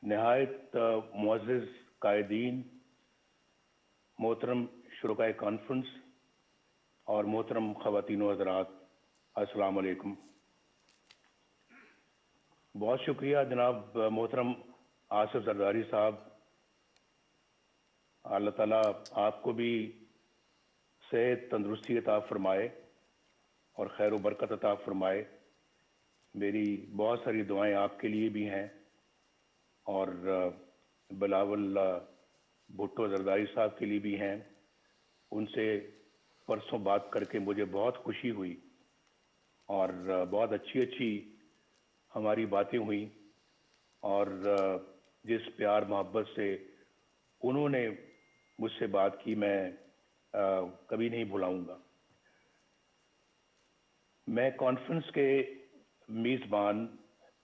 نہایت معزز قائدین، محترم شرکائے کانفرنس اور محترم خواتین و حضرات، السلام علیکم۔ بہت شکریہ جناب محترم آصف زرداری صاحب، اللہ تعالیٰ آپ کو بھی صحت تندرستی عطا فرمائے اور خیر و برکت عطا فرمائے۔ میری بہت ساری دعائیں آپ کے لیے بھی ہیں اور بلاول بھٹو زرداری صاحب کے لیے بھی ہیں۔ ان سے پرسوں بات کر کے مجھے بہت خوشی ہوئی اور بہت اچھی ہماری باتیں ہوئیں، اور جس پیار محبت سے انہوں نے مجھ سے بات کی میں کبھی نہیں بھلاؤں گا۔ میں کانفرنس کے میزبان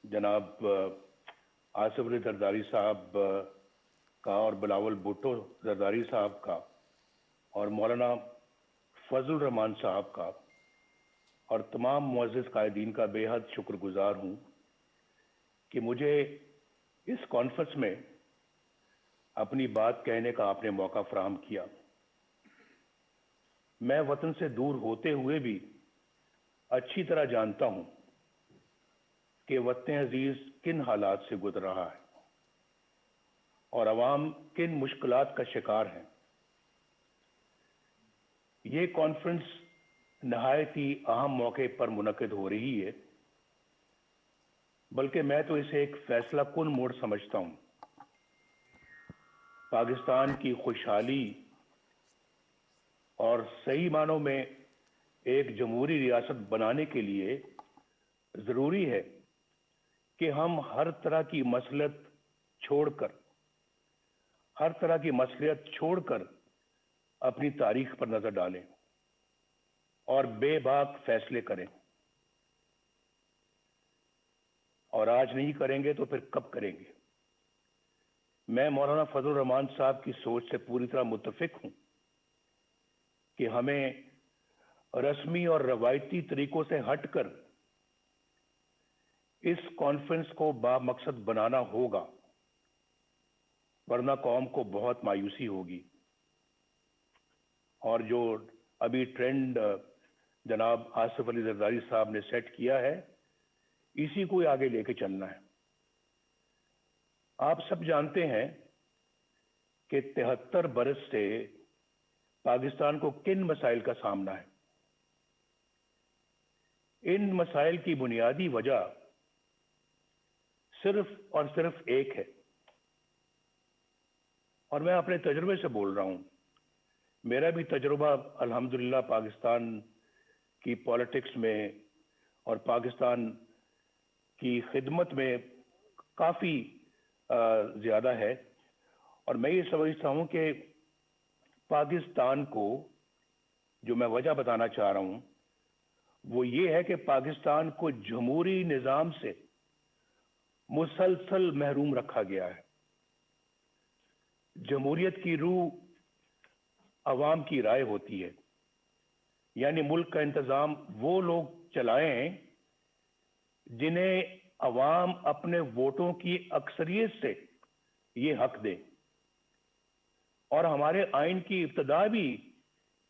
جناب آصف علی زرداری صاحب کا اور بلاول بھٹو زرداری صاحب کا اور مولانا فضل الرحمان صاحب کا اور تمام معزز قائدین کا بے حد شکر گزار ہوں کہ مجھے اس کانفرنس میں اپنی بات کہنے کا آپ نے موقع فراہم کیا۔ میں وطن سے دور ہوتے ہوئے بھی اچھی طرح جانتا ہوں کہ وطن عزیز کن حالات سے گزر رہا ہے اور عوام کن مشکلات کا شکار ہیں۔ یہ کانفرنس نہایت ہی اہم موقع پر منعقد ہو رہی ہے، بلکہ میں تو اسے ایک فیصلہ کن موڑ سمجھتا ہوں۔ پاکستان کی خوشحالی اور صحیح معنوں میں ایک جمہوری ریاست بنانے کے لیے ضروری ہے کہ ہم ہر طرح کی مصلحت چھوڑ کر اپنی تاریخ پر نظر ڈالیں اور بے باک فیصلے کریں، اور آج نہیں کریں گے تو پھر کب کریں گے؟ میں مولانا فضل الرحمان صاحب کی سوچ سے پوری طرح متفق ہوں کہ ہمیں رسمی اور روایتی طریقوں سے ہٹ کر اس کانفرنس کو با مقصد بنانا ہوگا، ورنہ قوم کو بہت مایوسی ہوگی۔ اور جو ابھی ٹرینڈ جناب آصف علی زرداری صاحب نے سیٹ کیا ہے، اسی کو آگے لے کے چلنا ہے۔ آپ سب جانتے ہیں کہ 73 برس سے پاکستان کو کن مسائل کا سامنا ہے۔ ان مسائل کی بنیادی وجہ صرف اور صرف ایک ہے، اور میں اپنے تجربے سے بول رہا ہوں۔ میرا بھی تجربہ الحمدللہ پاکستان کی پالیٹکس میں اور پاکستان کی خدمت میں کافی زیادہ ہے، اور میں یہ سمجھتا ہوں کہ پاکستان کو جو میں وجہ بتانا چاہ رہا ہوں وہ یہ ہے کہ پاکستان کو جمہوری نظام سے مسلسل محروم رکھا گیا ہے۔ جمہوریت کی روح عوام کی رائے ہوتی ہے، یعنی ملک کا انتظام وہ لوگ چلائیں جنہیں عوام اپنے ووٹوں کی اکثریت سے یہ حق دے، اور ہمارے آئین کی ابتدا بھی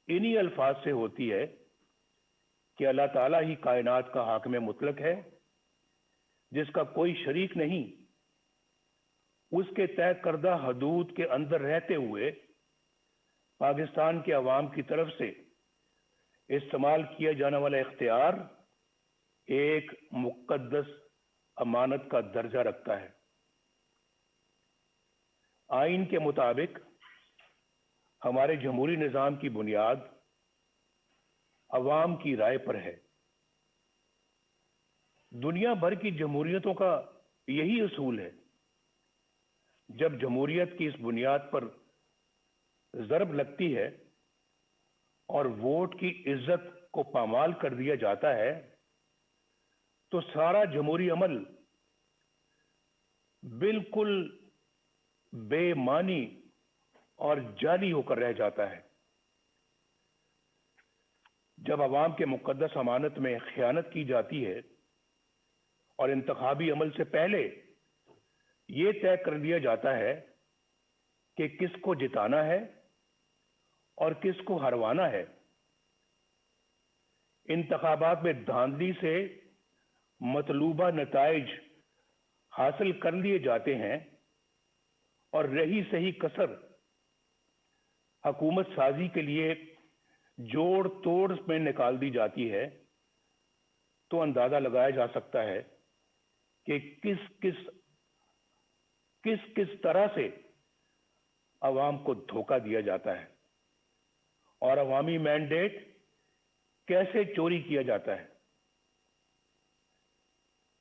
انہی الفاظ سے ہوتی ہے کہ اللہ تعالیٰ ہی کائنات کا حاکم مطلق ہے، جس کا کوئی شریک نہیں۔ اس کے طے کردہ حدود کے اندر رہتے ہوئے پاکستان کے عوام کی طرف سے استعمال کیا جانے والا اختیار ایک مقدس امانت کا درجہ رکھتا ہے۔ آئین کے مطابق ہمارے جمہوری نظام کی بنیاد عوام کی رائے پر ہے۔ دنیا بھر کی جمہوریتوں کا یہی اصول ہے۔ جب جمہوریت کی اس بنیاد پر ضرب لگتی ہے اور ووٹ کی عزت کو پامال کر دیا جاتا ہے تو سارا جمہوری عمل بالکل بے معنی اور جعلی ہو کر رہ جاتا ہے۔ جب عوام کے مقدس امانت میں خیانت کی جاتی ہے اور انتخابی عمل سے پہلے یہ طے کر دیا جاتا ہے کہ کس کو جتانا ہے اور کس کو ہروانا ہے۔ انتخابات میں دھاندلی سے مطلوبہ نتائج حاصل کر لیے جاتے ہیں اور رہی صحیح کسر حکومت سازی کے لیے جوڑ توڑ میں نکال دی جاتی ہے، تو اندازہ لگایا جا سکتا ہے کہ کس طرح سے عوام کو دھوکہ دیا جاتا ہے اور عوامی مینڈیٹ کیسے چوری کیا جاتا ہے۔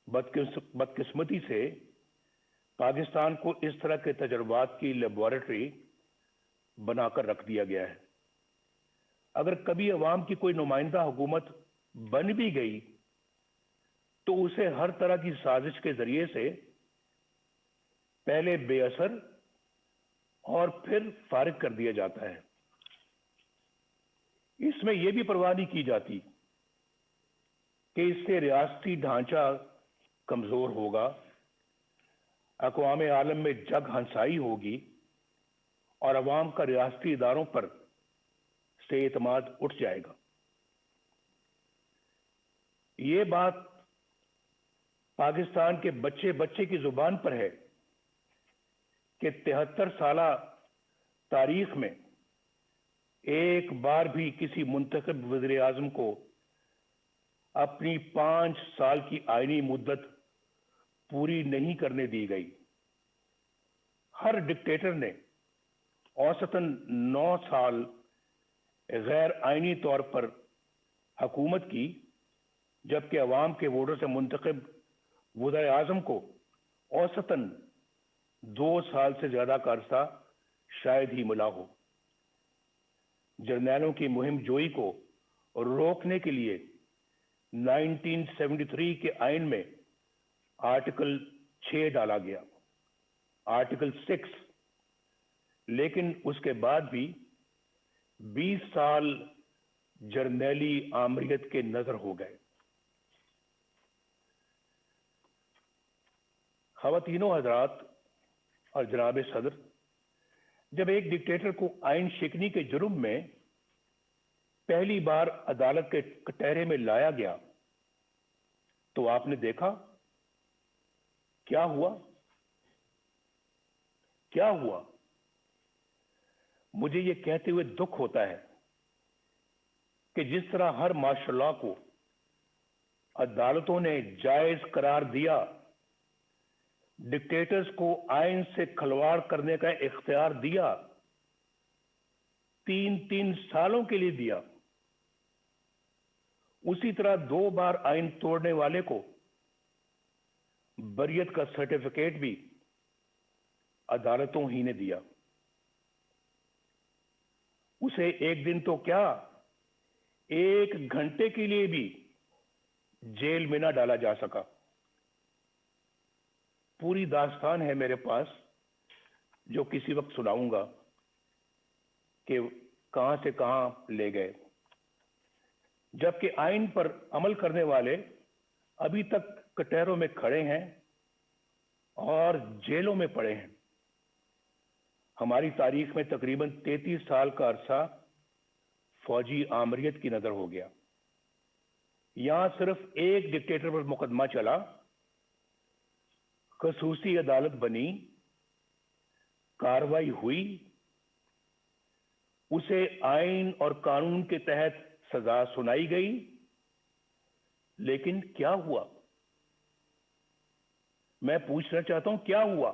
بدقسمتی سے پاکستان کو اس طرح کے تجربات کی لیبارٹری بنا کر رکھ دیا گیا ہے۔ اگر کبھی عوام کی کوئی نمائندہ حکومت بن بھی گئی تو اسے ہر طرح کی سازش کے ذریعے سے پہلے بے اثر اور پھر فارغ کر دیا جاتا ہے۔ اس میں یہ بھی پرواہ نہیں کی جاتی کہ اس سے ریاستی ڈھانچہ کمزور ہوگا، اقوام عالم میں جگ ہنسائی ہوگی اور عوام کا ریاستی اداروں پر سے اعتماد اٹھ جائے گا۔ یہ بات پاکستان کے بچے بچے کی زبان پر ہے کہ 73 سالہ تاریخ میں ایک بار بھی کسی منتخب وزیر اعظم کو اپنی 5 سال کی آئینی مدت پوری نہیں کرنے دی گئی۔ ہر ڈکٹیٹر نے اوسطاً 9 سال غیر آئینی طور پر حکومت کی، جبکہ عوام کے ووٹوں سے منتخب وزیر اعظم کو اوسطاً 2 سال سے زیادہ کا عرصہ شاید ہی ملا ہو۔ جرنیلوں کی مہم جوئی کو روکنے کے لیے 1973 کے آئین میں آرٹیکل 6 ڈالا گیا، آرٹیکل 6، لیکن اس کے بعد بھی 20 سال جرنیلی آمریت کے نظر ہو گئے۔ خواتینوں حضرات اور جناب صدر، جب ایک ڈکٹیٹر کو آئین شکنی کے جرم میں پہلی بار عدالت کے کٹہرے میں لایا گیا تو آپ نے دیکھا کیا ہوا؟ کیا ہوا؟ مجھے یہ کہتے ہوئے دکھ ہوتا ہے کہ جس طرح ہر مارشل لاء کو عدالتوں نے جائز قرار دیا، ڈکٹیٹرز کو آئین سے کھلواڑ کرنے کا اختیار دیا، 3 سالوں کے لیے دیا، اسی طرح 2 بار آئین توڑنے والے کو بریت کا سرٹیفکیٹ بھی عدالتوں ہی نے دیا۔ اسے ایک دن تو کیا، 1 گھنٹے کے لیے بھی جیل میں نہ ڈالا جا سکا۔ پوری داستان ہے میرے پاس جو کسی وقت سناؤں گا کہ کہاں سے کہاں لے گئے، جبکہ آئین پر عمل کرنے والے ابھی تک کٹہروں میں کھڑے ہیں اور جیلوں میں پڑے ہیں۔ ہماری تاریخ میں تقریباً 33 سال کا عرصہ فوجی آمریت کی نظر ہو گیا۔ یہاں صرف ایک ڈکٹیٹر پر مقدمہ چلا، خصوصی عدالت بنی، کارروائی ہوئی، اسے آئین اور قانون کے تحت سزا سنائی گئی، لیکن کیا ہوا؟ میں پوچھنا چاہتا ہوں کیا ہوا؟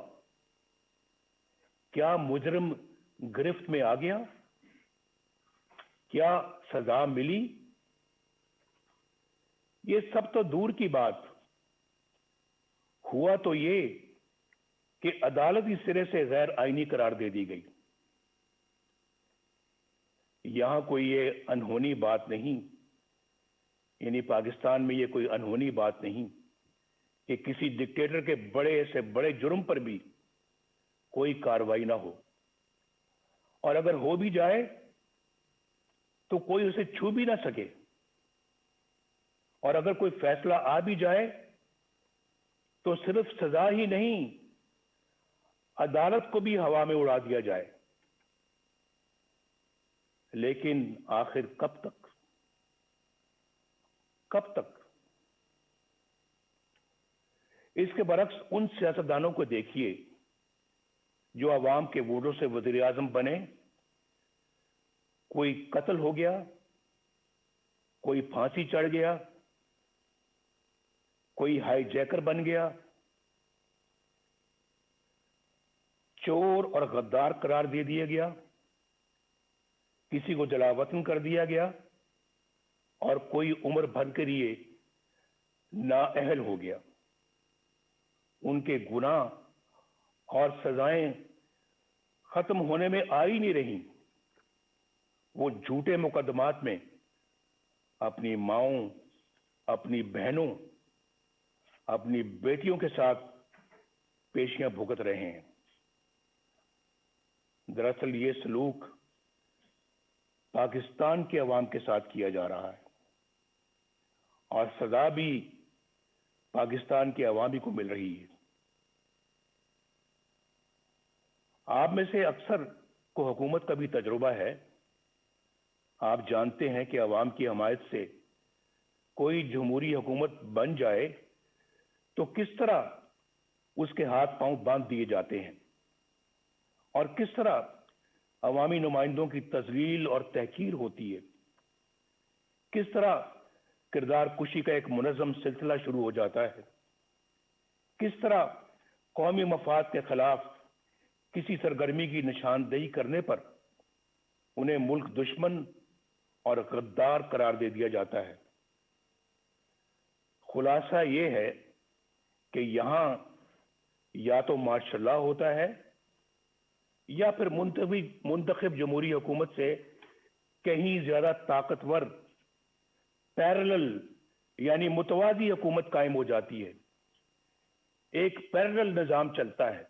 کیا مجرم گرفت میں آ گیا؟ کیا سزا ملی؟ یہ سب تو دور کی بات، ہوا تو یہ کہ عدالت اس سرے سے غیر آئینی قرار دے دی گئی۔ یہاں کوئی یہ انہونی بات نہیں، یعنی پاکستان میں یہ کوئی انہونی بات نہیں کہ کسی ڈکٹیٹر کے بڑے سے بڑے جرم پر بھی کوئی کارروائی نہ ہو، اور اگر ہو بھی جائے تو کوئی اسے چھو بھی نہ سکے، اور اگر کوئی فیصلہ آ بھی جائے تو صرف سزا ہی نہیں عدالت کو بھی ہوا میں اڑا دیا جائے، لیکن آخر کب تک؟ کب تک؟ اس کے برعکس ان سیاستدانوں کو دیکھیے جو عوام کے ووٹوں سے وزیر اعظم بنے، کوئی قتل ہو گیا، کوئی پھانسی چڑھ گیا، کوئی ہائی جیکر بن گیا، چور اور غدار قرار دے دیا گیا، کسی کو جلا وطن کر دیا گیا، اور کوئی عمر بھر کے لیے نااہل ہو گیا۔ ان کے گناہ اور سزائیں ختم ہونے میں آ ہی نہیں رہی، وہ جھوٹے مقدمات میں اپنی ماؤں، اپنی بہنوں، اپنی بیٹیوں کے ساتھ پیشیاں بھگت رہے ہیں۔ دراصل یہ سلوک پاکستان کے عوام کے ساتھ کیا جا رہا ہے، اور سزا بھی پاکستان کے عوامی کو مل رہی ہے۔ آپ میں سے اکثر کو حکومت کا بھی تجربہ ہے۔ آپ جانتے ہیں کہ عوام کی حمایت سے کوئی جمہوری حکومت بن جائے تو کس طرح اس کے ہاتھ پاؤں باندھ دیے جاتے ہیں، اور کس طرح عوامی نمائندوں کی تذلیل اور تحقیر ہوتی ہے، کس طرح کردار کشی کا ایک منظم سلسلہ شروع ہو جاتا ہے، کس طرح قومی مفاد کے خلاف کسی سرگرمی کی نشاندہی کرنے پر انہیں ملک دشمن اور غدار قرار دے دیا جاتا ہے۔ خلاصہ یہ ہے کہ یہاں یا تو مارشل لا ہوتا ہے یا پھر منتخب جمہوری حکومت سے کہیں زیادہ طاقتور پیرلل یعنی متوازی حکومت قائم ہو جاتی ہے، ایک پیرلل نظام چلتا ہے۔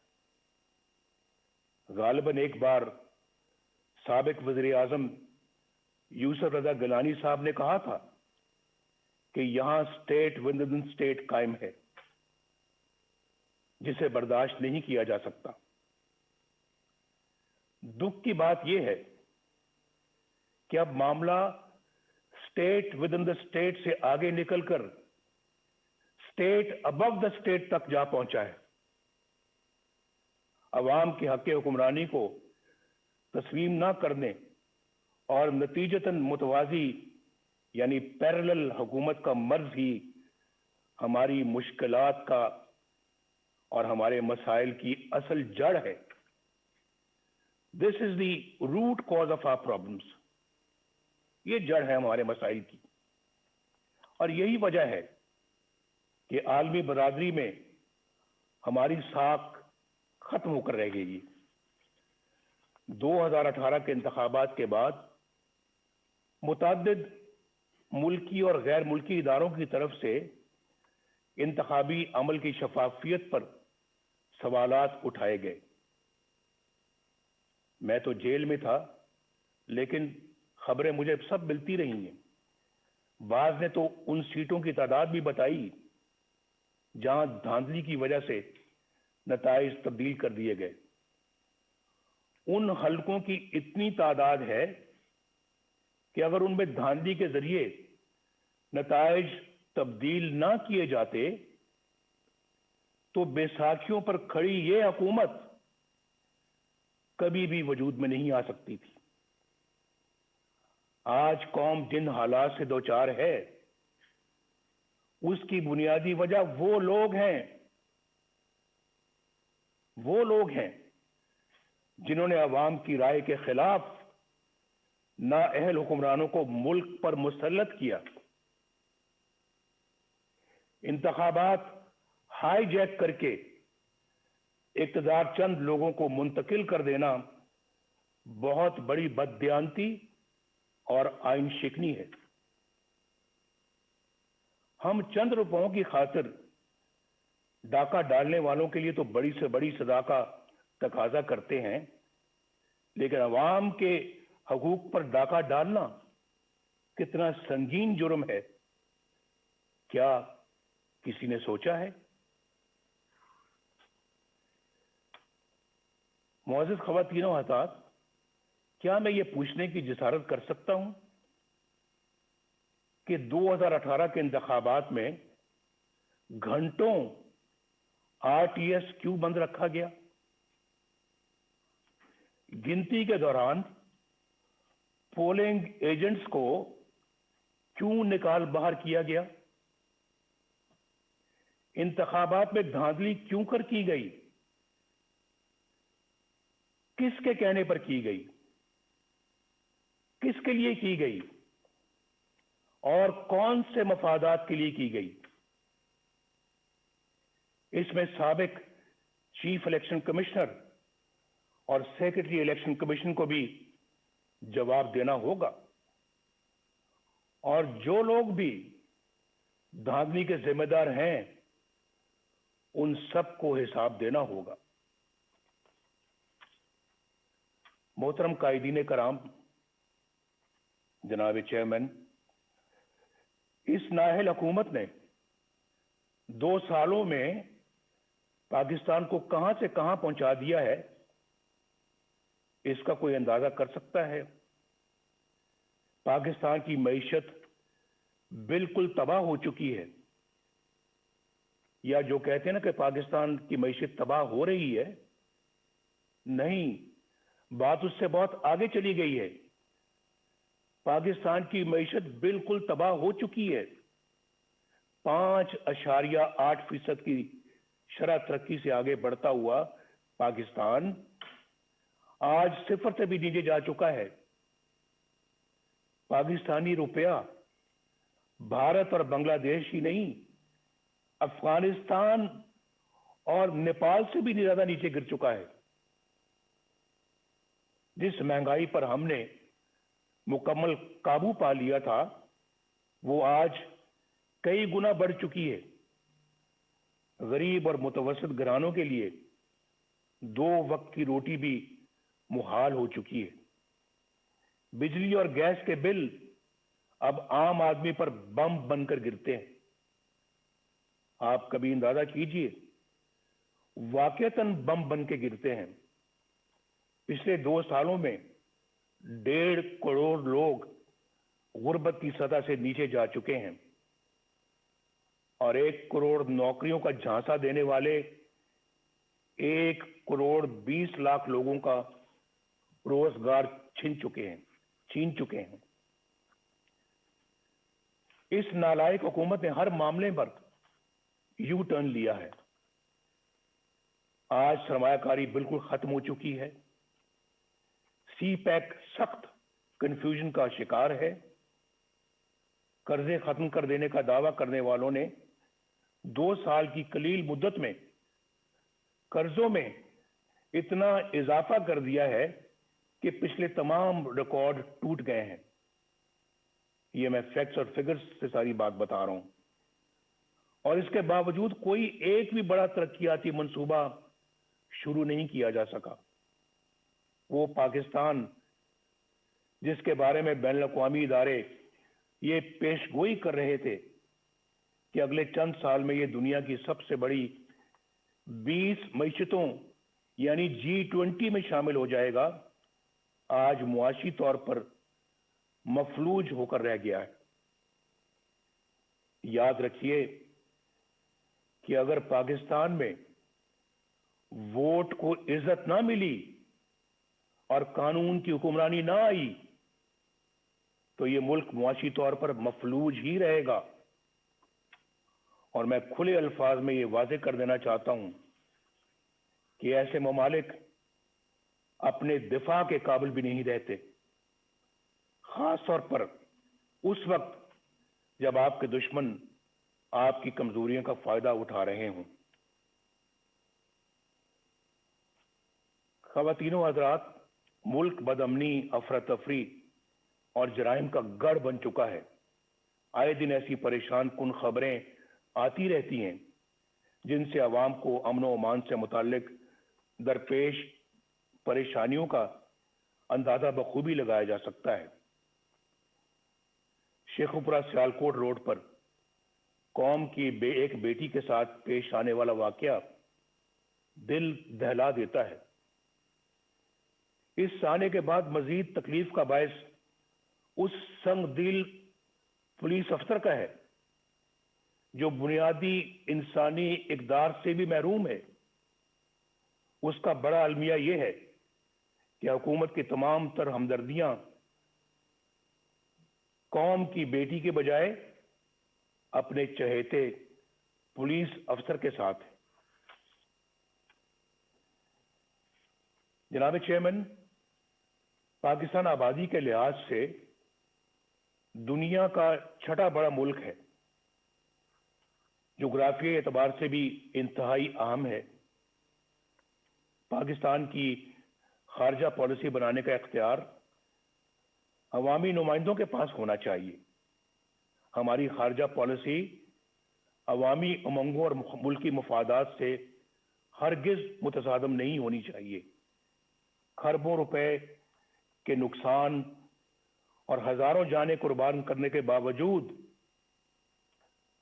غالباً ایک بار سابق وزیر اعظم یوسف رضا گیلانی صاحب نے کہا تھا کہ یہاں اسٹیٹ ود ان اسٹیٹ قائم ہے، جسے برداشت نہیں کیا جا سکتا۔ دکھ کی بات یہ ہے کہ اب معاملہ state with in the state سے آگے نکل کر اسٹیٹ ابو دا اسٹیٹ تک جا پہنچا ہے۔ عوام کے حق حکمرانی کو تسلیم نہ کرنے اور نتیجتاً متوازی یعنی پیرلل حکومت کا مرض ہی ہماری مشکلات کا اور ہمارے مسائل کی اصل جڑ ہے۔ This is the root cause of our problems۔ یہ جڑ ہے ہمارے مسائل کی، اور یہی وجہ ہے کہ عالمی برادری میں ہماری ساکھ ختم ہو کر رہ گئی۔ 2018 کے انتخابات کے بعد متعدد ملکی اور غیر ملکی اداروں کی طرف سے انتخابی عمل کی شفافیت پر سوالات اٹھائے گئے۔ میں تو جیل میں تھا، لیکن خبریں مجھے سب ملتی رہی ہیں۔ بعض نے تو ان سیٹوں کی تعداد بھی بتائی جہاں دھاندلی کی وجہ سے نتائج تبدیل کر دیے گئے۔ ان حلقوں کی اتنی تعداد ہے کہ اگر ان میں دھاندلی کے ذریعے نتائج تبدیل نہ کیے جاتے تو بیساکھیوں پر کھڑی یہ حکومت کبھی بھی وجود میں نہیں آ سکتی تھی۔ آج قوم جن حالات سے دوچار ہے اس کی بنیادی وجہ وہ لوگ ہیں جنہوں نے عوام کی رائے کے خلاف نااہل حکمرانوں کو ملک پر مسلط کیا۔ انتخابات ہائی جیک کر کے اقتدار چند لوگوں کو منتقل کر دینا بہت بڑی بددیانتی اور آئین شکنی ہے۔ ہم چند روپوں کی خاطر ڈاکہ ڈالنے والوں کے لیے تو بڑی سے بڑی سزا کا تقاضا کرتے ہیں، لیکن عوام کے حقوق پر ڈاکہ ڈالنا کتنا سنگین جرم ہے، کیا کسی نے سوچا ہے؟ معزز خواتین و حضرات، کیا میں یہ پوچھنے کی جسارت کر سکتا ہوں کہ 2018 کے انتخابات میں گھنٹوں RTS کیوں بند رکھا گیا؟ گنتی کے دوران پولنگ ایجنٹس کو کیوں نکال باہر کیا گیا؟ انتخابات میں دھاندلی کیوں کر کی گئی؟ کس کے کہنے پر کی گئی؟ کس کے لیے کی گئی؟ اور کون سے مفادات کے لیے کی گئی؟ اس میں سابق چیف الیکشن کمشنر اور سیکرٹری الیکشن کمیشن کو بھی جواب دینا ہوگا، اور جو لوگ بھی دھاندلی کے ذمہ دار ہیں ان سب کو حساب دینا ہوگا۔ محترم قائدین کرام، جناب چیئرمین، اس نااہل حکومت نے 2 سالوں میں پاکستان کو کہاں سے کہاں پہنچا دیا ہے، اس کا کوئی اندازہ کر سکتا ہے؟ پاکستان کی معیشت بالکل تباہ ہو چکی ہے، یا جو کہتے ہیں نا کہ پاکستان کی معیشت تباہ ہو رہی ہے، نہیں، بات اس سے بہت آگے چلی گئی ہے۔ پاکستان کی معیشت بالکل تباہ ہو چکی ہے۔ 5.8% کی شرح ترقی سے آگے بڑھتا ہوا پاکستان آج 0 سے بھی نیچے جا چکا ہے۔ پاکستانی روپیہ بھارت اور بنگلہ دیش ہی نہیں، افغانستان اور نیپال سے بھی زیادہ نیچے گر چکا ہے۔ جس مہنگائی پر ہم نے مکمل قابو پا لیا تھا، وہ آج کئی گنا بڑھ چکی ہے۔ غریب اور متوسط گھرانوں کے لیے 2 وقت کی روٹی بھی محال ہو چکی ہے۔ بجلی اور گیس کے بل اب عام آدمی پر بم بن کر گرتے ہیں۔ آپ کبھی اندازہ کیجئے، واقعتاً بم بن کے گرتے ہیں۔ پچھلے 2 سالوں میں 1.5 کروڑ لوگ غربت کی سطح سے نیچے جا چکے ہیں، اور 1 کروڑ نوکریوں کا جھانسا دینے والے 1 کروڑ 20 لاکھ لوگوں کا روزگار چھین چکے ہیں۔ اس نالائق حکومت نے ہر معاملے پر یو ٹرن لیا ہے۔ آج سرمایہ کاری بالکل ختم ہو چکی ہے۔ سی پیک سخت کنفیوژن کا شکار ہے۔ قرضے ختم کر دینے کا دعویٰ کرنے والوں نے 2 سال کی قلیل مدت میں قرضوں میں اتنا اضافہ کر دیا ہے کہ پچھلے تمام ریکارڈ ٹوٹ گئے ہیں۔ یہ میں فیکٹس اور فگرز سے ساری بات بتا رہا ہوں، اور اس کے باوجود کوئی ایک بھی بڑا ترقیاتی منصوبہ شروع نہیں کیا جا سکا۔ وہ پاکستان جس کے بارے میں بین الاقوامی ادارے یہ پیش گوئی کر رہے تھے کہ اگلے چند سال میں یہ دنیا کی سب سے بڑی 20 معیشتوں یعنی G20 میں شامل ہو جائے گا، آج معاشی طور پر مفلوج ہو کر رہ گیا ہے۔ یاد رکھیے کہ اگر پاکستان میں ووٹ کو عزت نہ ملی اور قانون کی حکمرانی نہ آئی تو یہ ملک معاشی طور پر مفلوج ہی رہے گا۔ اور میں کھلے الفاظ میں یہ واضح کر دینا چاہتا ہوں کہ ایسے ممالک اپنے دفاع کے قابل بھی نہیں رہتے، خاص طور پر اس وقت جب آپ کے دشمن آپ کی کمزوریوں کا فائدہ اٹھا رہے ہوں۔ خواتین و حضرات، ملک بدامنی، افراتفری اور جرائم کا گڑھ بن چکا ہے۔ آئے دن ایسی پریشان کن خبریں آتی رہتی ہیں جن سے عوام کو امن و امان سے متعلق درپیش پریشانیوں کا اندازہ بخوبی لگایا جا سکتا ہے۔ شیخوپورہ سیالکوٹ روڈ پر قوم کی ایک بیٹی کے ساتھ پیش آنے والا واقعہ دل دہلا دیتا ہے۔ اس سانے کے بعد مزید تکلیف کا باعث اس سنگ دل پولیس افسر کا ہے جو بنیادی انسانی اقدار سے بھی محروم ہے۔ اس کا بڑا المیہ یہ ہے کہ حکومت کی تمام تر ہمدردیاں قوم کی بیٹی کے بجائے اپنے چہیتے پولیس افسر کے ساتھ ہے۔ جناب چیئرمین، پاکستان آبادی کے لحاظ سے دنیا کا چھٹا بڑا ملک ہے، جغرافیائی اعتبار سے بھی انتہائی اہم ہے۔ پاکستان کی خارجہ پالیسی بنانے کا اختیار عوامی نمائندوں کے پاس ہونا چاہیے۔ ہماری خارجہ پالیسی عوامی امنگوں اور ملکی مفادات سے ہرگز متصادم نہیں ہونی چاہیے۔ کھربوں روپے کے نقصان اور ہزاروں جانیں قربان کرنے کے باوجود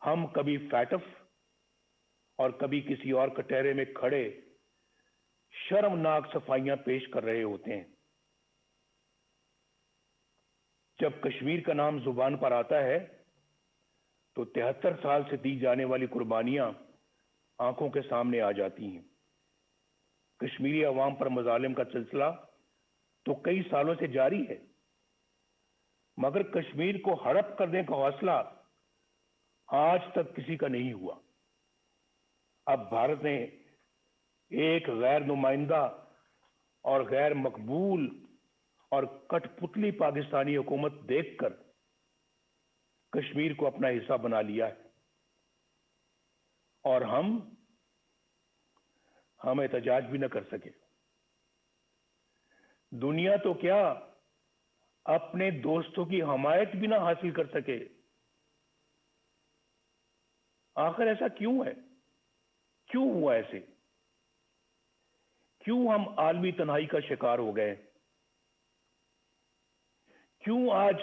ہم کبھی فیٹف اور کبھی کسی اور کٹہرے میں کھڑے شرمناک صفائیاں پیش کر رہے ہوتے ہیں۔ جب کشمیر کا نام زبان پر آتا ہے تو 73 سال سے دی جانے والی قربانیاں آنکھوں کے سامنے آ جاتی ہیں۔ کشمیری عوام پر مظالم کا سلسلہ تو کئی سالوں سے جاری ہے، مگر کشمیر کو ہڑپ کرنے کا حوصلہ آج تک کسی کا نہیں ہوا۔ اب بھارت نے ایک غیر نمائندہ اور غیر مقبول اور کٹ پتلی پاکستانی حکومت دیکھ کر کشمیر کو اپنا حصہ بنا لیا ہے، اور ہم احتجاج بھی نہ کر سکے۔ دنیا تو کیا اپنے دوستوں کی حمایت بھی نہ حاصل کر سکے۔ آخر ایسا کیوں ہے؟ کیوں ہوا ایسے؟ کیوں ہم عالمی تنہائی کا شکار ہو گئے؟ کیوں آج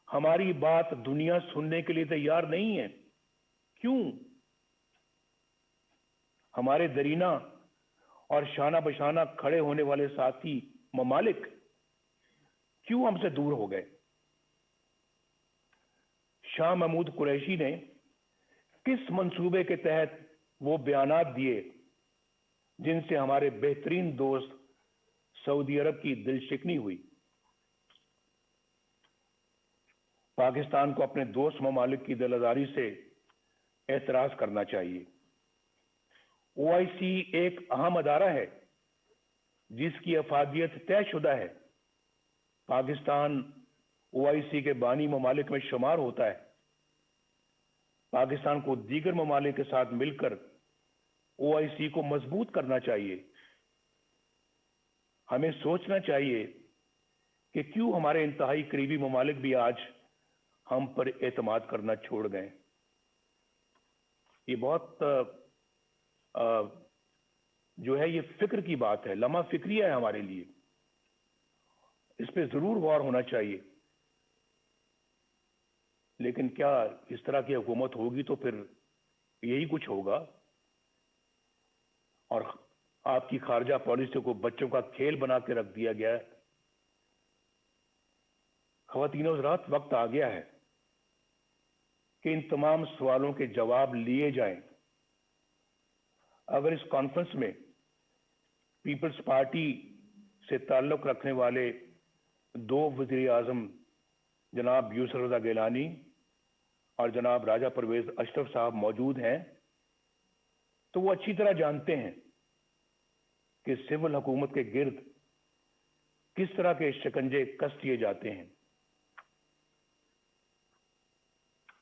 ہماری بات دنیا سننے کے لیے تیار نہیں ہے؟ کیوں ہمارے درینہ اور شانہ بشانہ کھڑے ہونے والے ساتھی ممالک کیوں ہم سے دور ہو گئے؟ شاہ محمود قریشی نے کس منصوبے کے تحت وہ بیانات دیے جن سے ہمارے بہترین دوست سعودی عرب کی دل شکنی ہوئی؟ پاکستان کو اپنے دوست ممالک کی دل آزاری سے اعتراض کرنا چاہیے۔ OIC ایک اہم ادارہ ہے جس کی افادیت طے شدہ ہے۔ پاکستان OIC کے بانی ممالک میں شمار ہوتا ہے۔ پاکستان کو دیگر ممالک کے ساتھ مل کر OIC کو مضبوط کرنا چاہیے۔ ہمیں سوچنا چاہیے کہ کیوں ہمارے انتہائی قریبی ممالک بھی آج ہم پر اعتماد کرنا چھوڑ گئے۔ یہ بہت جو ہے یہ فکر کی بات ہے، لمحہ فکریہ ہے ہمارے لیے۔ اس پہ ضرور غور ہونا چاہیے۔ لیکن کیا اس طرح کی حکومت ہوگی تو پھر یہی کچھ ہوگا، اور آپ کی خارجہ پالیسی کو بچوں کا کھیل بنا کے رکھ دیا گیا ہے۔ خواتین و حضرات، وقت آ گیا ہے کہ ان تمام سوالوں کے جواب لیے جائیں۔ اگر اس کانفرنس میں پیپلز پارٹی سے تعلق رکھنے والے 2 وزیر اعظم جناب یوسف رضا گیلانی اور جناب راجہ پرویز اشرف صاحب موجود ہیں تو وہ اچھی طرح جانتے ہیں کہ سول حکومت کے گرد کس طرح کے شکنجے کس دیے جاتے ہیں،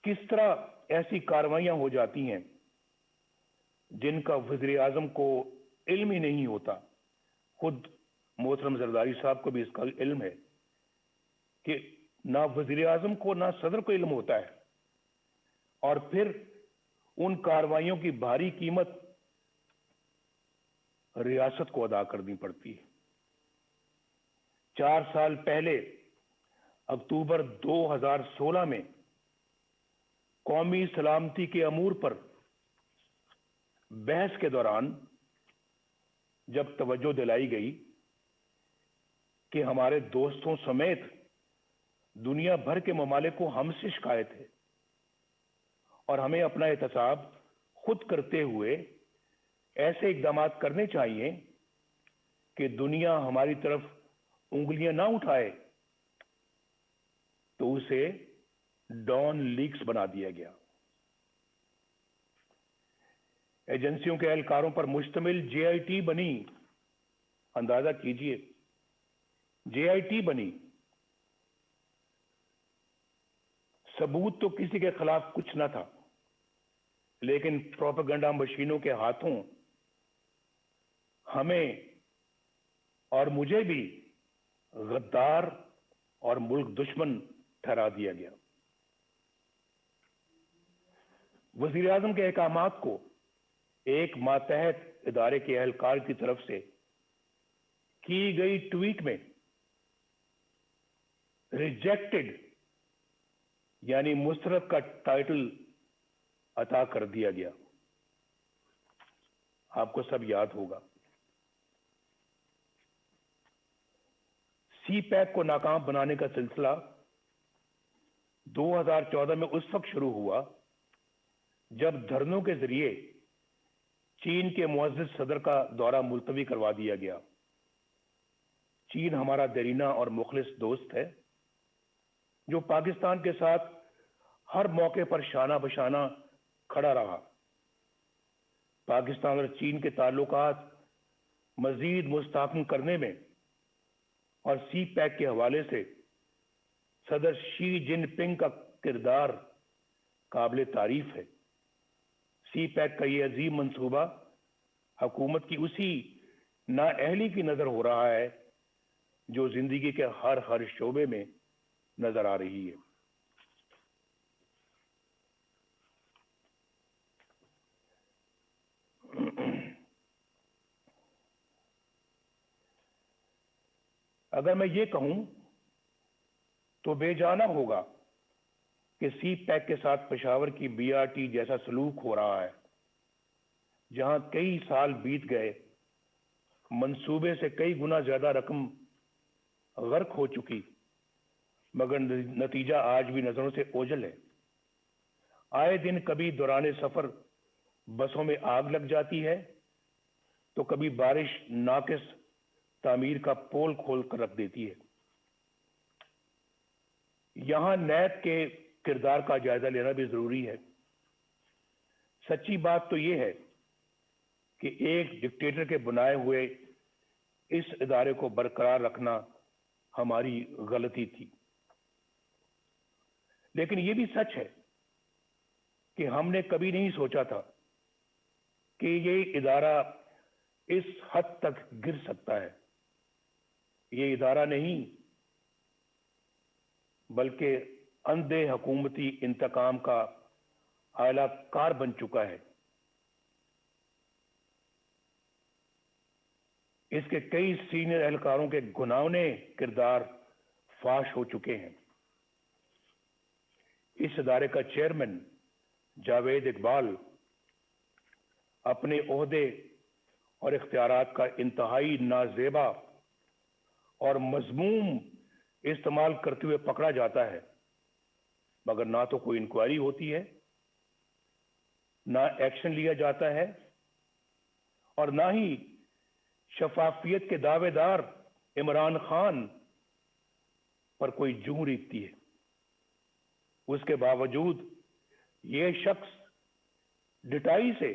کس طرح ایسی کارروائیاں ہو جاتی ہیں جن کا وزیر اعظم کو علم ہی نہیں ہوتا۔ خود محترم زرداری صاحب کو بھی اس کا علم ہے کہ نہ وزیر اعظم کو نہ صدر کو علم ہوتا ہے، اور پھر ان کارروائیوں کی بھاری قیمت ریاست کو ادا کرنی پڑتی ہے۔ 4 سال پہلے اکتوبر 2016 میں قومی سلامتی کے امور پر بحث کے دوران جب توجہ دلائی گئی کہ ہمارے دوستوں سمیت دنیا بھر کے ممالک کو ہم سے شکایت ہے اور ہمیں اپنا احتساب خود کرتے ہوئے ایسے اقدامات کرنے چاہیے کہ دنیا ہماری طرف انگلیاں نہ اٹھائے. تو اسے ڈان لیکس بنا دیا گیا. ایجنسیوں کے اہلکاروں پر مشتمل جے آئی ٹی بنی. اندازہ کیجئے, جے آئی ٹی بنی. ثبوت تو کسی کے خلاف کچھ نہ تھا, لیکن پروپیگنڈا مشینوں کے ہاتھوں ہمیں اور مجھے بھی غدار اور ملک دشمن ٹھہرا دیا گیا. وزیر اعظم کے احکامات کو ایک ماتحت ادارے کے اہلکار کی طرف سے کی گئی ٹویٹ میں ریجیکٹڈ یعنی مسترد کا ٹائٹل عطا کر دیا گیا. آپ کو سب یاد ہوگا. سی پیک کو ناکام بنانے کا سلسلہ 2014 میں اس وقت شروع ہوا جب دھرنوں کے ذریعے چین کے معزز صدر کا دورہ ملتوی کروا دیا گیا. چین ہمارا دیرینہ اور مخلص دوست ہے جو پاکستان کے ساتھ ہر موقع پر شانہ بشانہ کھڑا رہا. پاکستان اور چین کے تعلقات مزید مستحکم کرنے میں اور سی پیک کے حوالے سے صدر شی جن پنگ کا کردار قابل تعریف ہے. سی پیک کا یہ عظیم منصوبہ حکومت کی اسی نااہلی کی نظر ہو رہا ہے جو زندگی کے ہر شعبے میں نظر آ رہی ہے. اگر میں یہ کہوں تو بے جانا ہوگا کہ سی پیک کے ساتھ پشاور کی بی آر ٹی جیسا سلوک ہو رہا ہے جہاں کئی سال بیت گئے, منصوبے سے کئی گنا زیادہ رقم غرق ہو چکی, مگر نتیجہ آج بھی نظروں سے اوجھل ہے. آئے دن کبھی دوران سفر بسوں میں آگ لگ جاتی ہے تو کبھی بارش ناقص تعمیر کا پول کھول کر رکھ دیتی ہے. یہاں نیب کے کردار کا جائزہ لینا بھی ضروری ہے. سچی بات تو یہ ہے کہ ایک ڈکٹیٹر کے بنائے ہوئے اس ادارے کو برقرار رکھنا ہماری غلطی تھی, لیکن یہ بھی سچ ہے کہ ہم نے کبھی نہیں سوچا تھا کہ یہ ادارہ اس حد تک گر سکتا ہے. یہ ادارہ نہیں بلکہ اندھے حکومتی انتقام کا اعلی کار بن چکا ہے. اس کے کئی سینئر اہلکاروں کے گھناؤنے کردار فاش ہو چکے ہیں. اس ادارے کا چیئرمین جاوید اقبال اپنے عہدے اور اختیارات کا انتہائی نازیبا اور مذموم استعمال کرتے ہوئے پکڑا جاتا ہے, مگر نہ تو کوئی انکوائری ہوتی ہے, نہ ایکشن لیا جاتا ہے, اور نہ ہی شفافیت کے دعوے دار عمران خان پر کوئی جوں ریتتی ہے. اس کے باوجود یہ شخص ڈٹائی سے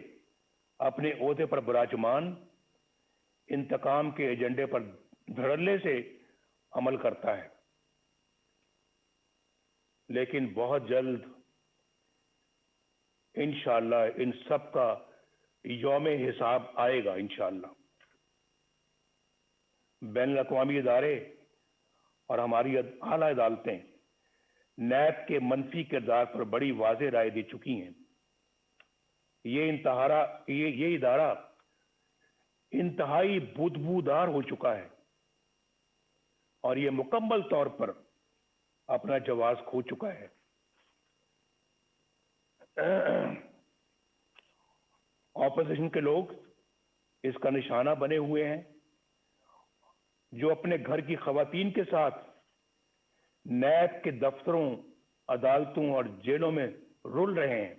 اپنے عہدے پر براجمان انتقام کے ایجنڈے پر دھڑلے سے عمل کرتا ہے. لیکن بہت جلد انشاءاللہ ان سب کا یوم حساب آئے گا انشاءاللہ. بین الاقوامی ادارے اور ہماری اعلیٰ عدالتیں نیب کے منفی کردار پر بڑی واضح رائے دے چکی ہیں. یہ ادارہ انتہائی بدبودار ہو چکا ہے اور یہ مکمل طور پر اپنا جواز کھو چکا ہے. اپوزیشن کے لوگ اس کا نشانہ بنے ہوئے ہیں. جو اپنے گھر کی خواتین کے ساتھ نیب کے دفتروں، عدالتوں اور جیلوں میں رول رہے ہیں۔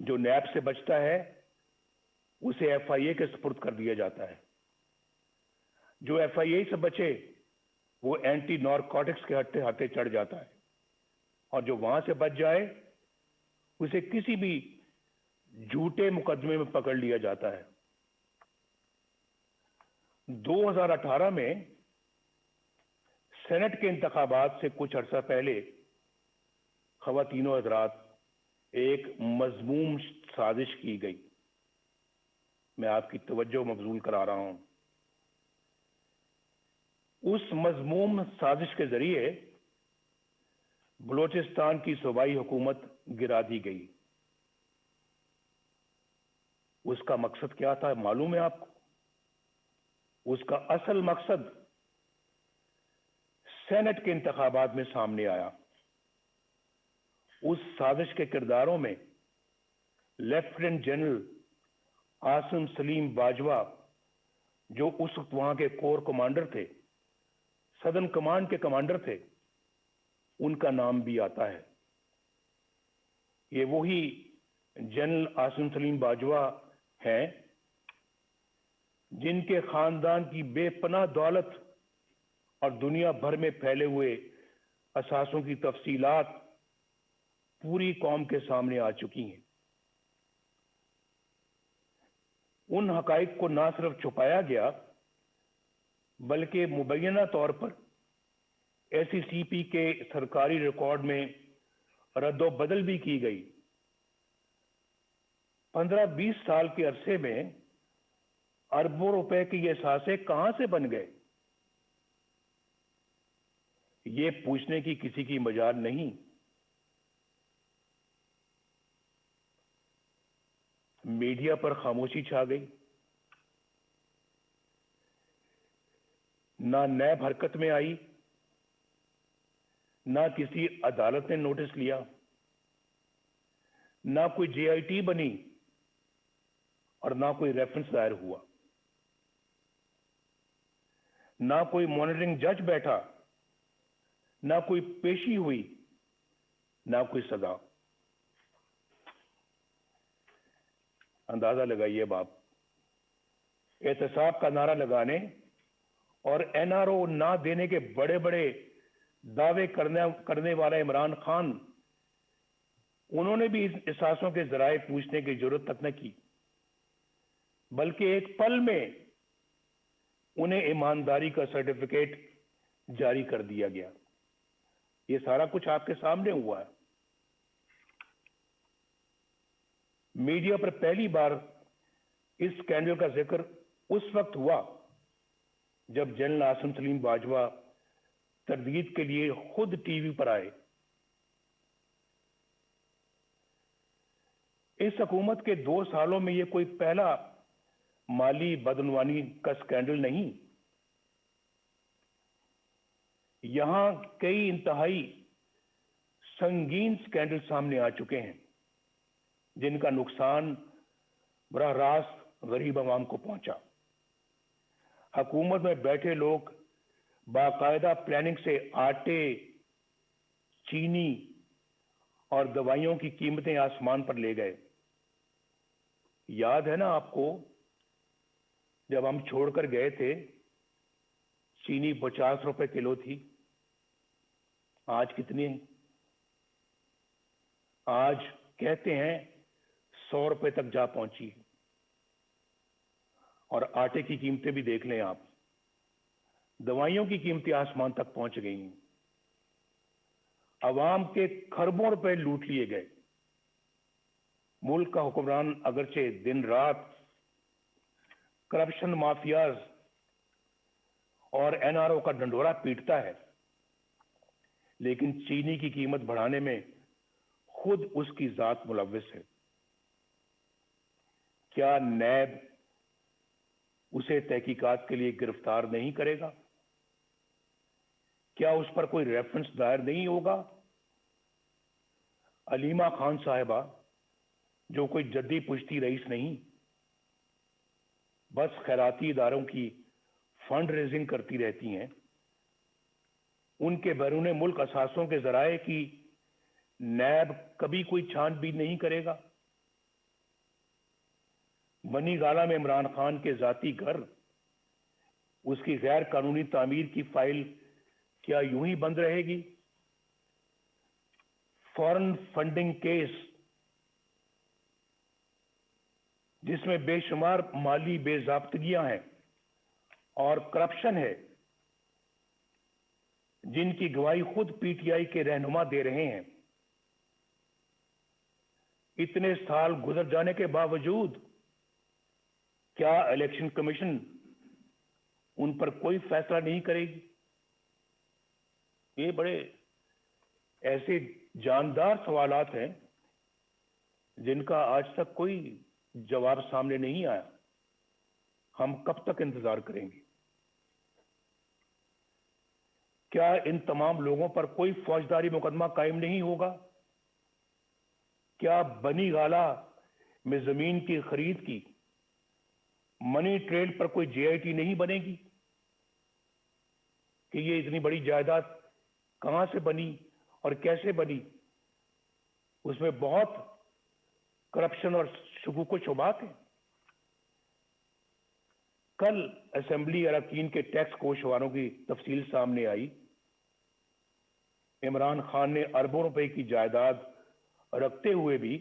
جو نیب سے بچتا ہے اسے ایف آئی اے کے سپرد کر دیا جاتا ہے۔ جو ایف آئی اے سے بچے وہ اینٹی نارکوٹکس کے ہاتھے چڑھ جاتا ہے، اور جو وہاں سے بچ جائے اسے کسی بھی جھوٹے مقدمے میں پکڑ لیا جاتا ہے۔ 2018 میں سینٹ کے انتخابات سے کچھ عرصہ پہلے خواتین و حضرات ایک مذموم سازش کی گئی۔ میں آپ کی توجہ مبذول کرا رہا ہوں۔ اس مذموم سازش کے ذریعے بلوچستان کی صوبائی حکومت گرا دی گئی۔ اس کا مقصد کیا تھا معلوم ہے آپ کو؟ اس کا اصل مقصد سینٹ کے انتخابات میں سامنے آیا۔ اس سازش کے کرداروں میں لیفٹیننٹ جنرل عاصم سلیم باجوہ، جو اس وقت وہاں کے کور کمانڈر تھے، سدرن کمانڈ کے کمانڈر تھے، ان کا نام بھی آتا ہے۔ یہ وہی جنرل عاصم سلیم باجوہ ہیں جن کے خاندان کی بے پناہ دولت اور دنیا بھر میں پھیلے ہوئے اثاثوں کی تفصیلات پوری قوم کے سامنے آ چکی ہیں۔ ان حقائق کو نہ صرف چھپایا گیا بلکہ مبینہ طور پر ایس ای سی پی کے سرکاری ریکارڈ میں رد و بدل بھی کی گئی۔ 15-20 سال کے عرصے میں اربوں روپے کے یہ اثاثے کہاں سے بن گئے، یہ پوچھنے کی کسی کی مجال نہیں۔ میڈیا پر خاموشی چھا گئی، نہ نیب حرکت میں آئی، نہ کسی عدالت نے نوٹس لیا، نہ کوئی جے آئی ٹی بنی اور نہ کوئی ریفرنس دائر ہوا، نہ کوئی مانیٹرنگ جج بیٹھا، نہ کوئی پیشی ہوئی، نہ کوئی سزا۔ اندازہ لگائیے اب آپ، احتساب کا نعرہ لگانے اور این آر او نہ دینے کے بڑے بڑے دعوے کرنے والا عمران خان، انہوں نے بھی اس اثاثوں کے ذرائع پوچھنے کی ضرورت تک نہ کی، بلکہ ایک پل میں انہیں ایمانداری کا سرٹیفکیٹ جاری کر دیا گیا۔ یہ سارا کچھ آپ کے سامنے ہوا ہے۔ میڈیا پر پہلی بار اس سکینڈل کا ذکر اس وقت ہوا جب جنرل عاصم سلیم باجوہ تردید کے لیے خود ٹی وی پر آئے۔ اس حکومت کے 2 سالوں میں یہ کوئی پہلا مالی بدعنوانی کا سکینڈل نہیں۔ یہاں کئی انتہائی سنگین سکینڈل سامنے آ چکے ہیں جن کا نقصان براہ راست غریب عوام کو پہنچا۔ حکومت میں بیٹھے لوگ باقاعدہ پلاننگ سے آٹے، چینی اور دوائیوں کی قیمتیں آسمان پر لے گئے۔ یاد ہے نا آپ کو، جب ہم چھوڑ کر گئے تھے چینی 50 روپے کلو تھی، آج کتنی ہے؟ آج کہتے ہیں 100 روپے تک جا پہنچی ہے۔ اور آٹے کی قیمتیں بھی دیکھ لیں آپ، دوائیوں کی قیمتیں آسمان تک پہنچ گئی ہیں۔ عوام کے کھربوں روپے لوٹ لیے گئے۔ ملک کا حکمران اگرچہ دن رات کرپشن مافیاز اور این آر او کا ڈنڈورا پیٹتا ہے، لیکن چینی کی قیمت بڑھانے میں خود اس کی ذات ملوث ہے۔ کیا نیب اسے تحقیقات کے لیے گرفتار نہیں کرے گا؟ کیا اس پر کوئی ریفرنس دائر نہیں ہوگا؟ علیمہ خان صاحبہ، جو کوئی جدی پشتی رئیس نہیں، بس خیراتی اداروں کی فنڈ ریزنگ کرتی رہتی ہیں، ان کے بیرون ملک اثاثوں کے ذرائع کی نیب کبھی کوئی چھان بین نہیں کرے گا؟ بنی گالہ میں عمران خان کے ذاتی گھر، اس کی غیر قانونی تعمیر کی فائل کیا یوں ہی بند رہے گی؟ فورن فنڈنگ کیس جس میں بے شمار مالی بے ضابطگیاں ہیں اور کرپشن ہے، جن کی گواہی خود پی ٹی آئی کے رہنما دے رہے ہیں، اتنے سال گزر جانے کے باوجود کیا الیکشن کمیشن ان پر کوئی فیصلہ نہیں کرے گی؟ یہ بڑے ایسے جاندار سوالات ہیں جن کا آج تک کوئی جواب سامنے نہیں آیا. ہم کب تک انتظار کریں گے؟ کیا ان تمام لوگوں پر کوئی فوجداری مقدمہ قائم نہیں ہوگا؟ کیا بنی گالہ میں زمین کی خرید کی منی ٹریل پر کوئی جے آئی ٹی نہیں بنے گی کہ یہ اتنی بڑی جائیداد کہاں سے بنی اور کیسے بنی؟ اس میں بہت کرپشن اور شکوک و شبہات ہیں. کل اسمبلی اراکین کے ٹیکس گوشواروں کی تفصیل سامنے آئی. عمران خان نے اربوں روپے کی جائیداد رکھتے ہوئے بھی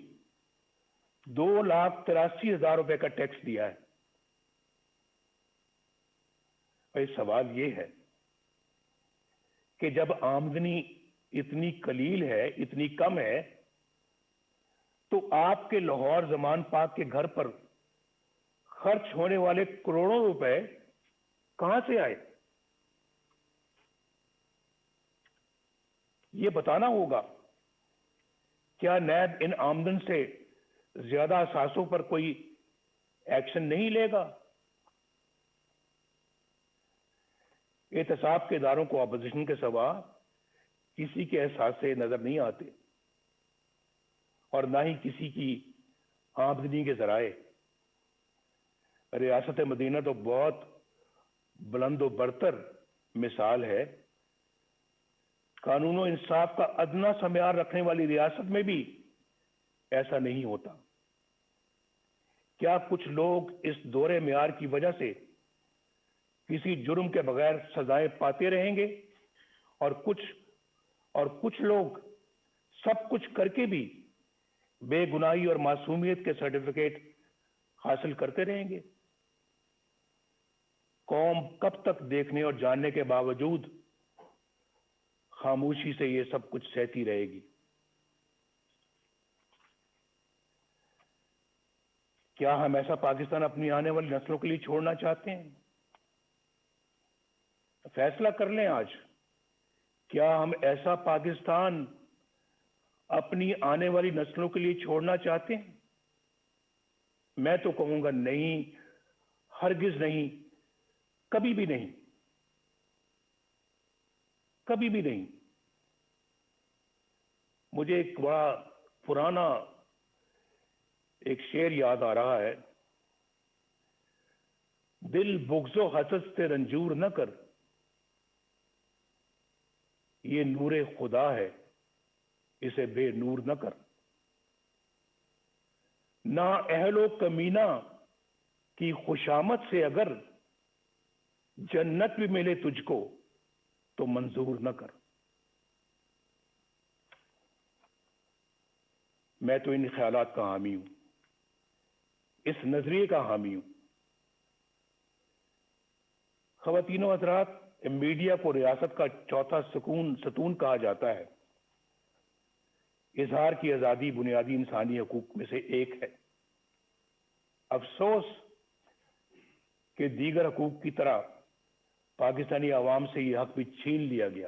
2,83,000 روپے کا ٹیکس دیا ہے. اور سوال یہ ہے کہ جب آمدنی اتنی قلیل ہے، اتنی کم ہے، تو آپ کے لاہور زمان پاک کے گھر پر خرچ ہونے والے کروڑوں روپے کہاں سے آئے؟ یہ بتانا ہوگا. کیا نیب ان آمدن سے زیادہ اثاثوں پر کوئی ایکشن نہیں لے گا؟ احتساب کے اداروں کو اپوزیشن کے سوا کسی کے احساسے نظر نہیں آتے اور نہ ہی کسی کی آمدنی کے ذرائع. ریاست مدینہ تو بہت بلند و برتر مثال ہے. قانون و انصاف کا ادنا سا معیار رکھنے والی ریاست میں بھی ایسا نہیں ہوتا. کیا کچھ لوگ اس دورے معیار کی وجہ سے کسی جرم کے بغیر سزائیں پاتے رہیں گے اور کچھ لوگ سب کچھ کر کے بھی بے گناہی اور معصومیت کے سرٹیفکیٹ حاصل کرتے رہیں گے؟ قوم کب تک دیکھنے اور جاننے کے باوجود خاموشی سے یہ سب کچھ سہتی رہے گی؟ کیا ہم ایسا پاکستان اپنی آنے والی نسلوں کے لیے چھوڑنا چاہتے ہیں؟ فیصلہ کر لیں آج. کیا ہم ایسا پاکستان اپنی آنے والی نسلوں کے لیے چھوڑنا چاہتے ہیں؟ میں تو کہوں گا نہیں، ہرگز نہیں، کبھی بھی نہیں، کبھی بھی نہیں. مجھے ایک بڑا پرانا ایک شعر یاد آ رہا ہے. دل بغض و حسد سے رنجور نہ کر، یہ نور خدا ہے، اسے بے نور نہ کر. نا اہل و کمینہ کی خوشامد سے اگر جنت بھی ملے تجھ کو تو منظور نہ کر. میں تو ان خیالات کا حامی ہوں، اس نظریے کا حامی ہوں. خواتین و حضرات، میڈیا کو ریاست کا چوتھا ستون کہا جاتا ہے. اظہار کی آزادی بنیادی انسانی حقوق میں سے ایک ہے. افسوس کہ دیگر حقوق کی طرح پاکستانی عوام سے یہ حق بھی چھین لیا گیا.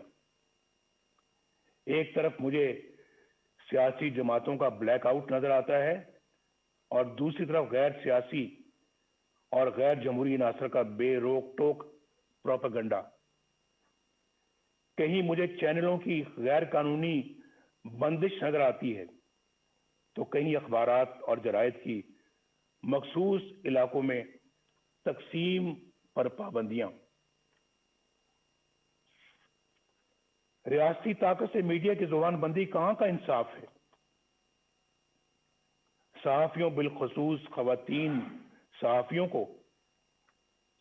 ایک طرف مجھے سیاسی جماعتوں کا بلیک آؤٹ نظر آتا ہے اور دوسری طرف غیر سیاسی اور غیر جمہوری عناصر کا بے روک ٹوک پروپیگنڈا. کہیں مجھے چینلوں کی غیر قانونی بندش نظر آتی ہے تو کہیں اخبارات اور جرائد کی مخصوص علاقوں میں تقسیم پر پابندیاں. ریاستی طاقت سے میڈیا کی زبان بندی کہاں کا انصاف ہے؟ صحافیوں بالخصوص خواتین صحافیوں کو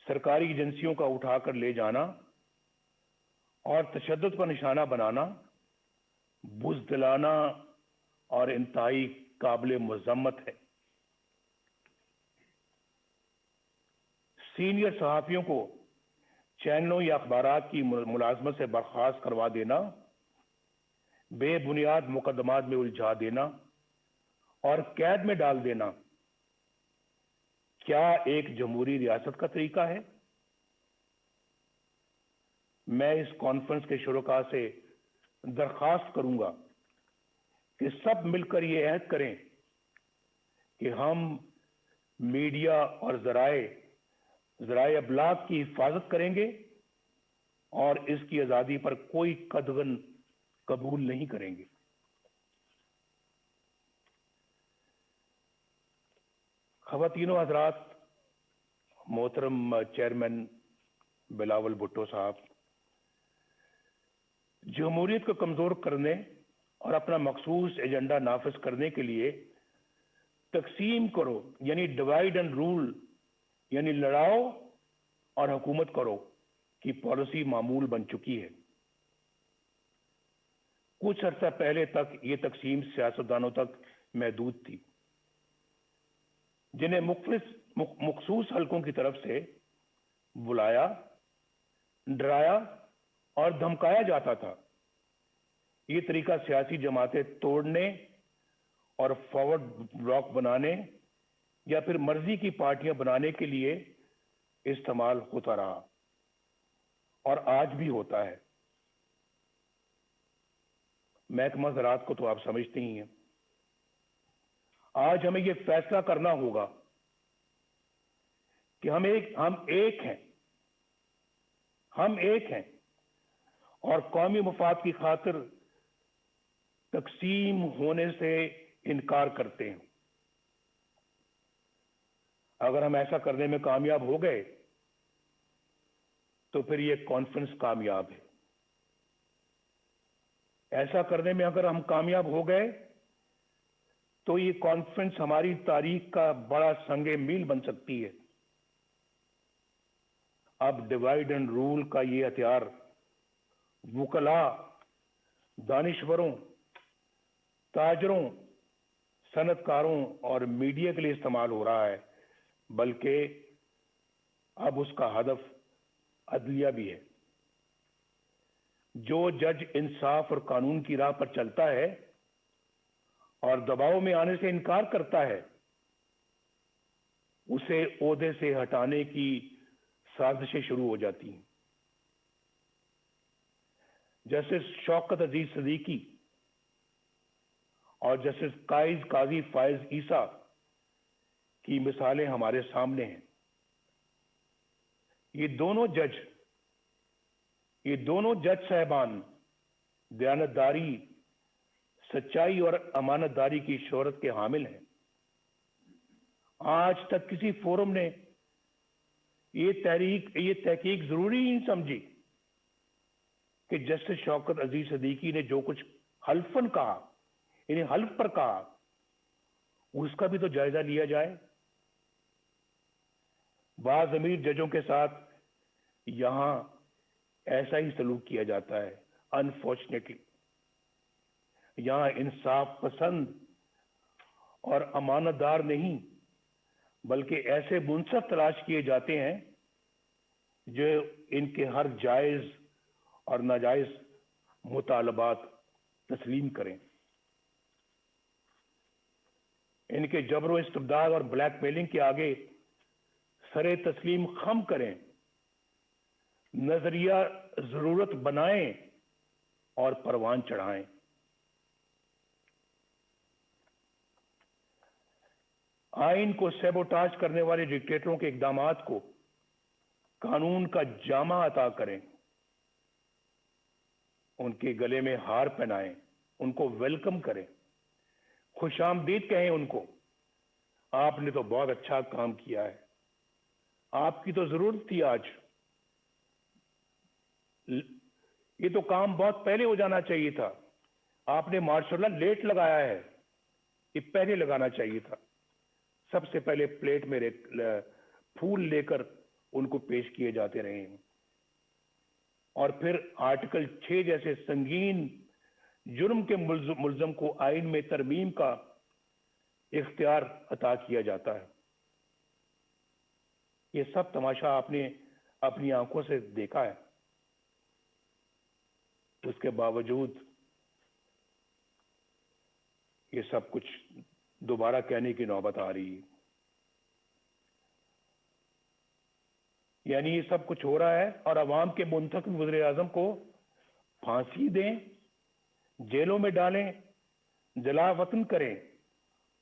سرکاری ایجنسیوں کا اٹھا کر لے جانا اور تشدد کا نشانہ بنانا بزدلانہ اور انتہائی قابل مذمت ہے۔ سینئر صحافیوں کو چینلوں یا اخبارات کی ملازمت سے برخاست کروا دینا، بے بنیاد مقدمات میں الجھا دینا اور قید میں ڈال دینا کیا ایک جمہوری ریاست کا طریقہ ہے؟ میں اس کانفرنس کے شرکاء سے درخواست کروں گا کہ سب مل کر یہ عہد کریں کہ ہم میڈیا اور ذرائع ابلاغ کی حفاظت کریں گے اور اس کی آزادی پر کوئی قدغن قبول نہیں کریں گے۔ خواتین و حضرات، محترم چیئرمین بلاول بھٹو صاحب، جمہوریت کو کمزور کرنے اور اپنا مخصوص ایجنڈا نافذ کرنے کے لیے تقسیم کرو یعنی ڈیوائیڈ اینڈ رول یعنی لڑاؤ اور حکومت کرو کی پالیسی معمول بن چکی ہے۔ کچھ عرصہ پہلے تک یہ تقسیم سیاستدانوں تک محدود تھی، جنہیں مخصوص حلقوں کی طرف سے بلایا، ڈرایا اور دھمکایا جاتا تھا۔ یہ طریقہ سیاسی جماعتیں توڑنے اور فارورڈ بلاک بنانے یا پھر مرضی کی پارٹیاں بنانے کے لیے استعمال ہوتا رہا اور آج بھی ہوتا ہے۔ محکمہ زراعت کو تو آپ سمجھتے ہی ہیں۔ آج ہمیں یہ فیصلہ کرنا ہوگا کہ ہم ایک ہیں اور قومی مفاد کی خاطر تقسیم ہونے سے انکار کرتے ہیں۔ اگر ہم ایسا کرنے میں کامیاب ہو گئے تو پھر یہ کانفرنس کامیاب ہے۔ ایسا کرنے میں اگر ہم کامیاب ہو گئے تو یہ کانفرنس ہماری تاریخ کا بڑا سنگ میل بن سکتی ہے۔ اب ڈیوائیڈ اینڈ رول کا یہ ہتھیار وکلاء، دانشوروں، تاجروں، صنعت کاروں اور میڈیا کے لیے استعمال ہو رہا ہے، بلکہ اب اس کا ہدف عدلیہ بھی ہے۔ جو جج انصاف اور قانون کی راہ پر چلتا ہے اور دباؤ میں آنے سے انکار کرتا ہے، اسے عہدے سے ہٹانے کی سازشیں شروع ہو جاتی ہیں۔ جسٹس شوکت عزیز صدیقی اور جسٹس قاضی فائز عیسیٰ کی مثالیں ہمارے سامنے ہیں۔ یہ دونوں جج صاحبان دیانتداری، سچائی اور امانت داری کی شہرت کے حامل ہیں۔ آج تک کسی فورم نے یہ تحقیق ضروری نہیں سمجھی کہ جسٹس شوکت عزیز صدیقی نے جو کچھ حلفاً کہا، یعنی حلف پر کہا، اس کا بھی تو جائزہ لیا جائے۔ بعض امیر ججوں کے ساتھ یہاں ایسا ہی سلوک کیا جاتا ہے۔ انفارچونیٹلی یہاں انصاف پسند اور امانت دار نہیں بلکہ ایسے منصف تلاش کیے جاتے ہیں جو ان کے ہر جائز اور ناجائز مطالبات تسلیم کریں، ان کے جبر و استبداد اور بلیک میلنگ کے آگے سر تسلیم خم کریں، نظریہ ضرورت بنائیں اور پروان چڑھائیں۔ آئین کو سیبوٹاج کرنے والے ڈکٹیٹروں کے اقدامات کو قانون کا جامہ عطا کریں، ان کے گلے میں ہار پہنائیں، ان کو ویلکم کریں، خوش آمدید کہیں ان کو۔ آپ نے تو بہت اچھا کام کیا ہے، آپ کی تو ضرورت تھی آج، یہ تو کام بہت پہلے ہو جانا چاہیے تھا. آپ نے ماشاء اللہ لیٹ لگایا ہے، یہ پہلے لگانا چاہیے تھا. سب سے پہلے پلیٹ میں پھول لے کر ان کو پیش کیے جاتے رہے ہیں، اور پھر آرٹیکل 6 جیسے سنگین جرم کے ملزم کو آئین میں ترمیم کا اختیار عطا کیا جاتا ہے. یہ سب تماشا آپ نے اپنی آنکھوں سے دیکھا ہے. اس کے باوجود یہ سب کچھ دوبارہ کہنے کی نوبت آ رہی ہے. یعنی یہ سب کچھ ہو رہا ہے اور عوام کے منتخب وزیر اعظم کو پھانسی دیں، جیلوں میں ڈالیں، جلا وطن کریں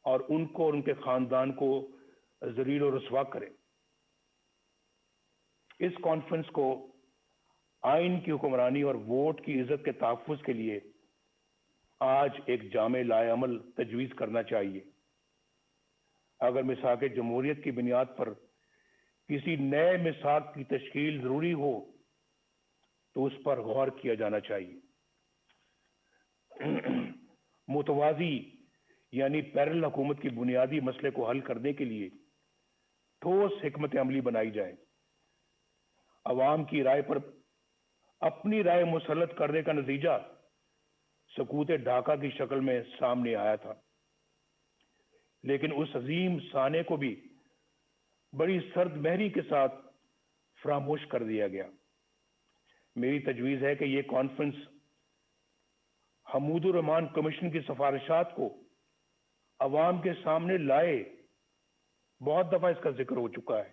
اور ان کو اور ان کے خاندان کو ذلیل و رسوا کریں. اس کانفرنس کو آئین کی حکمرانی اور ووٹ کی عزت کے تحفظ کے لیے آج ایک جامع لائے عمل تجویز کرنا چاہیے. اگر میثاق جمہوریت کی بنیاد پر کسی نئے میثاق کی تشکیل ضروری ہو تو اس پر غور کیا جانا چاہیے. متوازی یعنی پیرل حکومت کی بنیادی مسئلے کو حل کرنے کے لیے ٹھوس حکمت عملی بنائی جائے. عوام کی رائے پر اپنی رائے مسلط کرنے کا نتیجہ سکوت ڈھاکہ کی شکل میں سامنے آیا تھا، لیکن اس عظیم سانے کو بھی بڑی سرد مہری کے ساتھ فراموش کر دیا گیا. میری تجویز ہے کہ یہ کانفرنس حمود الرحمان کمیشن کی سفارشات کو عوام کے سامنے لائے. بہت دفعہ اس کا ذکر ہو چکا ہے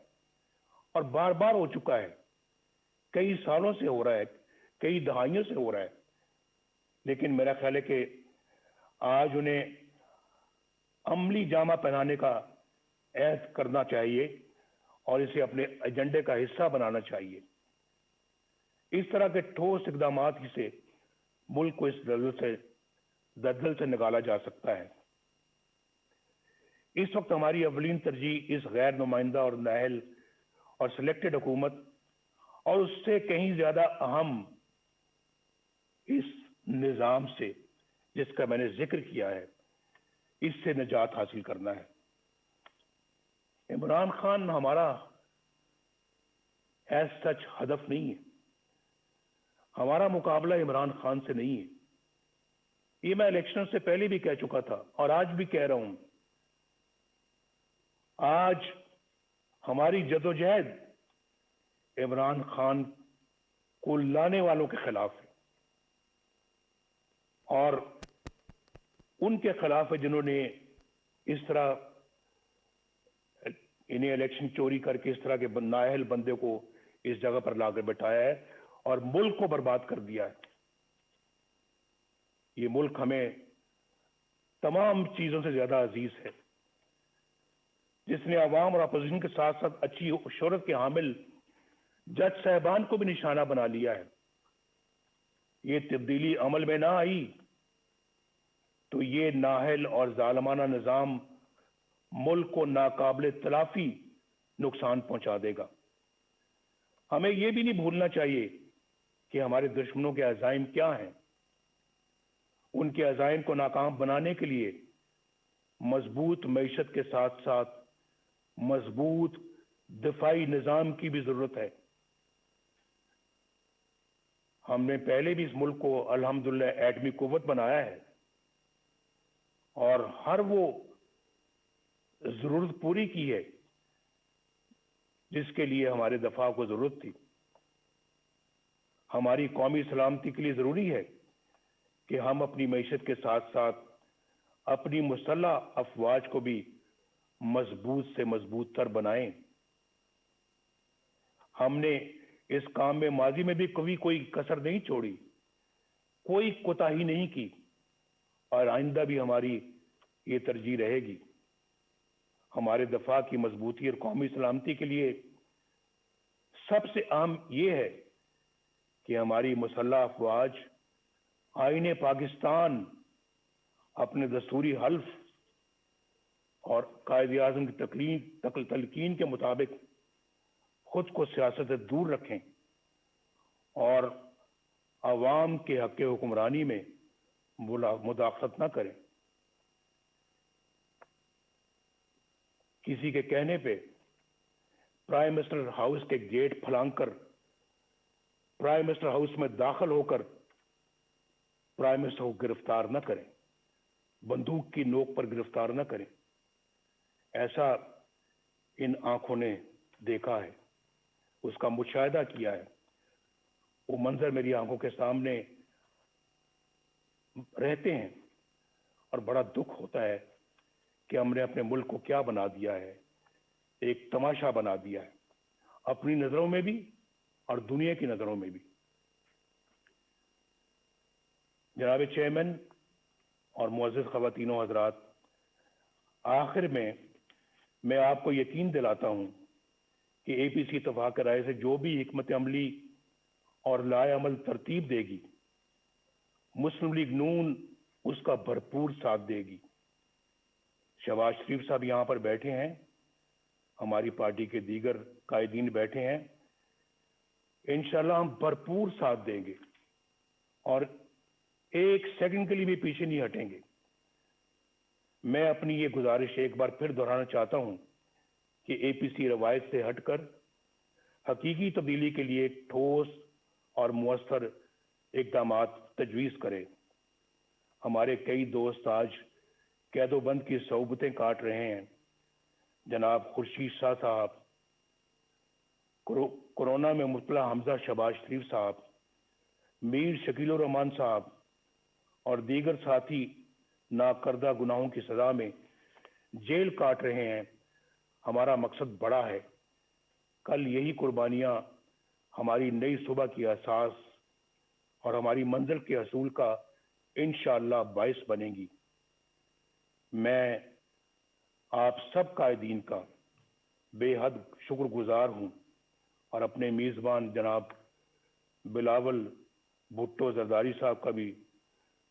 اور بار بار ہو چکا ہے، کئی سالوں سے ہو رہا ہے، کئی دہائیوں سے ہو رہا ہے، لیکن میرا خیال ہے کہ آج انہیں عملی جامہ پہنانے کا عہد کرنا چاہیے اور اسے اپنے ایجنڈے کا حصہ بنانا چاہیے. اس طرح کے ٹھوس اقدامات ہی سے ملک کو اس دلدل سے نکالا جا سکتا ہے. اس وقت ہماری اولین ترجیح اس غیر نمائندہ اور نااہل اور سلیکٹڈ حکومت اور اس سے کہیں زیادہ اہم اس نظام سے جس کا میں نے ذکر کیا ہے، اس سے نجات حاصل کرنا ہے. عمران خان ہمارا ایز سچ ہدف نہیں ہے، ہمارا مقابلہ عمران خان سے نہیں ہے. یہ میں الیکشن سے پہلے بھی کہہ چکا تھا اور آج بھی کہہ رہا ہوں. آج ہماری جدوجہد عمران خان کو لانے والوں کے خلاف ہے اور ان کے خلاف ہے جنہوں نے اس طرح انہیں الیکشن چوری کر کے اس طرح کے نااہل بندے کو اس جگہ پر لا کر بٹھایا ہے اور ملک کو برباد کر دیا ہے. یہ ملک ہمیں تمام چیزوں سے زیادہ عزیز ہے، جس نے عوام اور اپوزیشن کے ساتھ ساتھ اچھی شہرت کے حامل جج صاحبان کو بھی نشانہ بنا لیا ہے. یہ تبدیلی عمل میں نہ آئی تو یہ نااہل اور ظالمانہ نظام ملک کو ناقابل تلافی نقصان پہنچا دے گا. ہمیں یہ بھی نہیں بھولنا چاہیے کہ ہمارے دشمنوں کے عزائم کیا ہیں. ان کے عزائم کو ناکام بنانے کے لیے مضبوط معیشت کے ساتھ ساتھ مضبوط دفاعی نظام کی بھی ضرورت ہے. ہم نے پہلے بھی اس ملک کو الحمدللہ ایٹمی قوت بنایا ہے اور ہر وہ ضرورت پوری کی ہے جس کے لیے ہمارے دفاع کو ضرورت تھی. ہماری قومی سلامتی کے لیے ضروری ہے کہ ہم اپنی معیشت کے ساتھ ساتھ اپنی مسلح افواج کو بھی مضبوط سے مضبوط تر بنائیں. ہم نے اس کام میں ماضی میں بھی کبھی کوئی کسر نہیں چھوڑی، کوئی کوتاہی نہیں کی اور آئندہ بھی ہماری یہ ترجیح رہے گی. ہمارے دفاع کی مضبوطی اور قومی سلامتی کے لیے سب سے اہم یہ ہے کہ ہماری مسلح افواج آئین پاکستان اپنے دستوری حلف اور قائد اعظم کی تلقین کے مطابق خود کو سیاست سے دور رکھیں اور عوام کے حق حکمرانی میں مداخلت نہ کریں. کسی کے کہنے پہ پرائم منسٹر ہاؤس کے گیٹ پھلانگ کر پرائم منسٹر ہاؤس میں داخل ہو کر پرائم منسٹر کو گرفتار نہ کریں, بندوق کی نوک پر گرفتار نہ کریں. ایسا ان آنکھوں نے دیکھا ہے, اس کا مشاہدہ کیا ہے. وہ منظر میری آنکھوں کے سامنے رہتے ہیں اور بڑا دکھ ہوتا ہے کہ ہم نے اپنے ملک کو کیا بنا دیا ہے, ایک تماشا بنا دیا ہے, اپنی نظروں میں بھی اور دنیا کی نظروں میں بھی. جناب چیئرمین اور معزز خواتین و حضرات, آخر میں آپ کو یقین دلاتا ہوں کہ اے پی سی اتفاق رائے سے جو بھی حکمت عملی اور لائے عمل ترتیب دے گی, مسلم لیگ نون اس کا بھرپور ساتھ دے گی. شہباز شریف صاحب یہاں پر بیٹھے ہیں, ہماری پارٹی کے دیگر قائدین بیٹھے ہیں, انشاءاللہ ہم بھرپور ساتھ دیں گے اور ایک سیکنڈ کے لیے بھی پیچھے نہیں ہٹیں گے. میں اپنی یہ گزارش ایک بار پھر دہرانا چاہتا ہوں کہ اے پی سی روایت سے ہٹ کر حقیقی تبدیلی کے لیے ٹھوس اور مؤثر اقدامات تجویز کرے. ہمارے کئی دوست آج قید و بند کی صعوبتیں کاٹ رہے ہیں. جناب خورشید شاہ صاحب, کورونا میں مبتلا حمزہ شہباز شریف صاحب, میر شکیل الرحمان صاحب اور دیگر ساتھی ناکردہ گناہوں کی سزا میں جیل کاٹ رہے ہیں. ہمارا مقصد بڑا ہے. کل یہی قربانیاں ہماری نئی صبح کی اساس اور ہماری منزل کے حصول کا انشاءاللہ باعث بنے گی. میں آپ سب قائدین کا بے حد شکر گزار ہوں اور اپنے میزبان جناب بلاول بھٹو زرداری صاحب کا بھی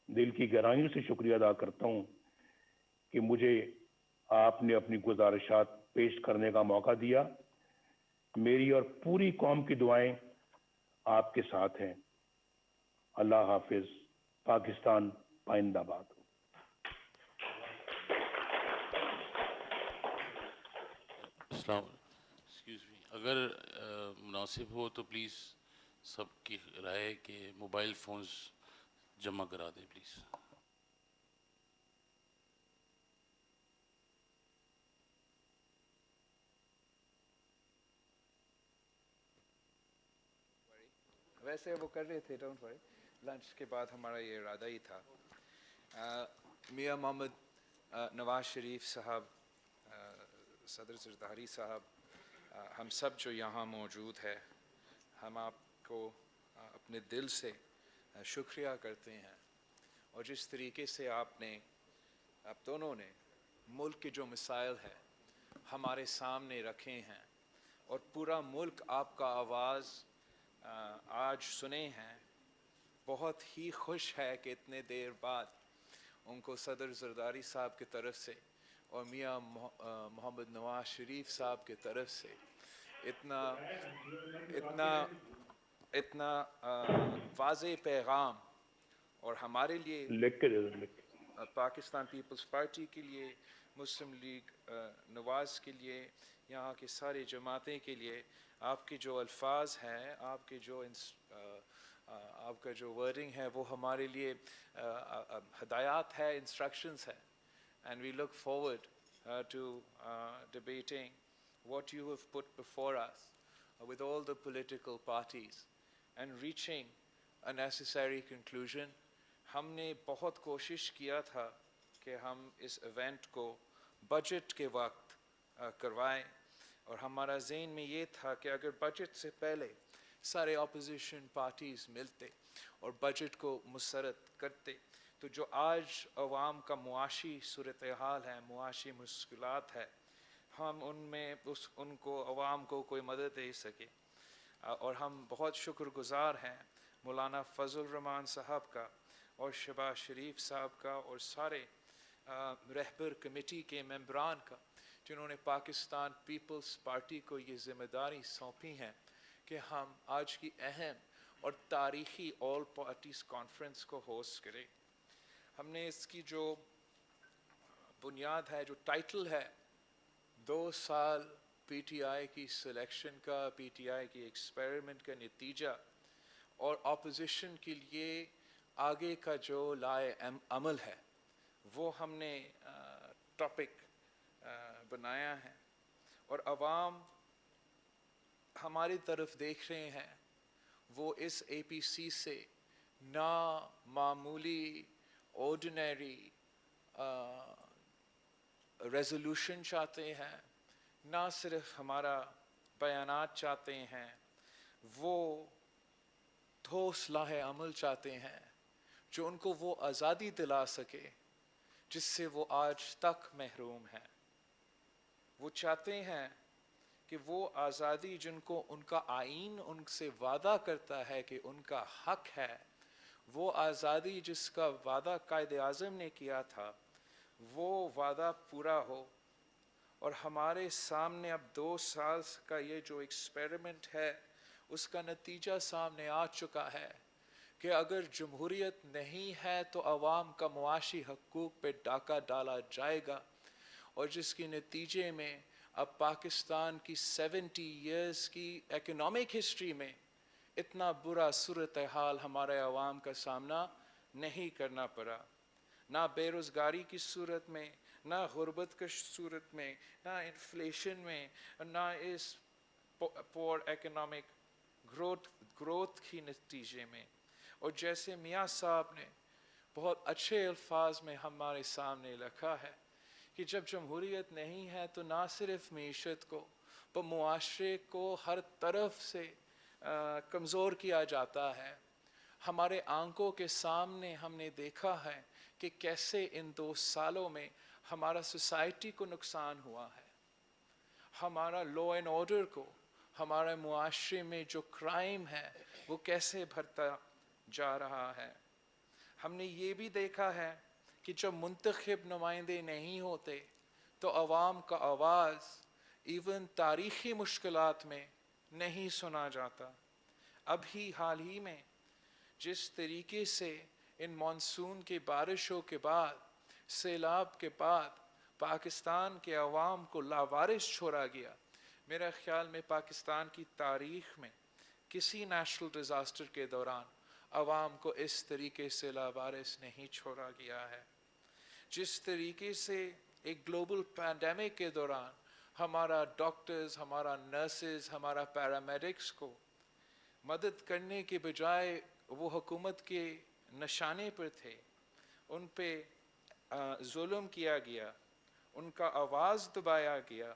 دل کی گہرائیوں سے شکریہ ادا کرتا ہوں کہ مجھے آپ نے اپنی گزارشات پیش کرنے کا موقع دیا. میری اور پوری قوم کی دعائیں آپ کے ساتھ ہیں. اللہ حافظ. پاکستان پائندہ باد. السلام ایکسکیوز می, اگر مناسب ہو تو پلیز سب کی رائے کہ موبائل فونز جمع کرا دیں پلیز. ویسے وہ کر رہے تھے, ڈونٹ وری. لنچ کے بعد ہمارا یہ ارادہ ہی تھا. میاں محمد نواز شریف صاحب, صدر زرداری صاحب, ہم سب جو یہاں موجود ہے, ہم آپ کو اپنے دل سے شکریہ کرتے ہیں. اور جس طریقے سے آپ دونوں نے ملک کے جو مسائل ہیں ہمارے سامنے رکھے ہیں, اور پورا ملک آپ کا آواز آج سنے ہیں, بہت ہی خوش ہے کہ اتنے دیر بعد ان کو صدر زرداری صاحب کی طرف سے اور میاں محمد نواز شریف صاحب کی طرف سے اتنا واضح پیغام, اور ہمارے لیے لکھ کے دے دو, لکھ کے. پاکستان پیپلز پارٹی کے لیے, مسلم لیگ نواز کے لیے, یہاں کے سارے جماعتیں کے لیے آپ کے جو الفاظ ہیں, آپ کا جو ورڈنگ ہے وہ ہمارے لیے ہدایات ہے, انسٹرکشنز ہے. And we look forward to debating what you have put before us with all the political parties and reaching a necessary conclusion. ہم نے بہت کوشش کیا تھا کہ ہم اس ایونٹ کو بجٹ کے وقت کروائیں, اور ہمارا ذہن میں یہ تھا کہ اگر بجٹ سے پہلے سارے اپوزیشن پارٹیز ملتے اور بجٹ کو مسرت کرتے تو جو آج عوام کا معاشی صورتحال ہے, معاشی مشکلات ہے, ہم ان کو عوام کو کوئی مدد دے سکے. اور ہم بہت شکر گزار ہیں مولانا فضل الرحمان صاحب کا اور شہباز شریف صاحب کا اور سارے رہبر کمیٹی کے ممبران کا, جنہوں نے پاکستان پیپلز پارٹی کو یہ ذمہ داری سونپی ہیں کہ ہم آج کی اہم اور تاریخی آل پارٹیز کانفرنس کو ہوسٹ کرے. ہم نے اس کی جو بنیاد ہے, جو ٹائٹل ہے, 2 سال پی ٹی آئی کی سلیکشن کا, پی ٹی آئی کی ایکسپیریمنٹ کا نتیجہ اور اپوزیشن کے لیے آگے کا جو لائے عمل ہے, وہ ہم نے ٹاپک بنایا ہے. اور عوام ہماری طرف دیکھ رہے ہیں, وہ اس اے پی سی سے نہ معمولی آرڈینری ریزولوشن چاہتے ہیں, نہ صرف ہمارا بیانات چاہتے ہیں, وہ ٹھوس لاہ عمل چاہتے ہیں جو ان کو وہ آزادی دلا سکے جس سے وہ آج تک محروم ہیں. وہ چاہتے ہیں کہ وہ آزادی جن کو ان کا آئین ان سے وعدہ کرتا ہے کہ ان کا حق ہے, وہ آزادی جس کا وعدہ قائد اعظم نے کیا تھا, وہ وعدہ پورا ہو. اور ہمارے سامنے اب 2 سال کا یہ جو ایکسپیریمنٹ ہے, اس کا نتیجہ سامنے آ چکا ہے کہ اگر جمہوریت نہیں ہے تو عوام کا معاشی حقوق پہ ڈاکہ ڈالا جائے گا, اور جس کے نتیجے میں اب پاکستان کی 70 ایئرز کی اکنامک ہسٹری میں اتنا برا صورتحال ہمارے عوام کا سامنا نہیں کرنا پڑا, نہ بے روزگاری کی صورت میں, نہ غربت کی صورت میں, نہ انفلیشن میں, نہ اس پور اکنامک گروتھ کی نتیجے میں. اور جیسے میاں صاحب نے بہت اچھے الفاظ میں ہمارے سامنے رکھا ہے کہ جب جمہوریت نہیں ہے تو نہ صرف معیشت کو پر معاشرے کو ہر طرف سے کمزور کیا جاتا ہے. ہمارے آنکھوں کے سامنے ہم نے دیکھا ہے کہ کیسے ان 2 سالوں میں ہمارا سوسائٹی کو نقصان ہوا ہے, ہمارا لا اینڈ آرڈر کو, ہمارے معاشرے میں جو کرائم ہے وہ کیسے بڑھتا جا رہا ہے. ہم نے یہ بھی دیکھا ہے کہ جب منتخب نمائندے نہیں ہوتے تو عوام کا آواز ایون تاریخی مشکلات میں نہیں سنا جاتا. ابھی حال ہی میں جس طریقے سے ان مانسون کی بارشوں کے بعد, سیلاب کے بعد پاکستان کے عوام کو لاوارث چھوڑا گیا, میرا خیال میں پاکستان کی تاریخ میں کسی نیشنل ڈیزاسٹر کے دوران عوام کو اس طریقے سے لاوارث نہیں چھوڑا گیا ہے. جس طریقے سے ایک گلوبل پینڈیمک کے دوران ہمارا ڈاکٹرز, ہمارا نرسز, ہمارا پیرامیڈکس کو مدد کرنے کے بجائے وہ حکومت کے نشانے پر تھے, ان پہ ظلم کیا گیا, ان کا آواز دبایا گیا,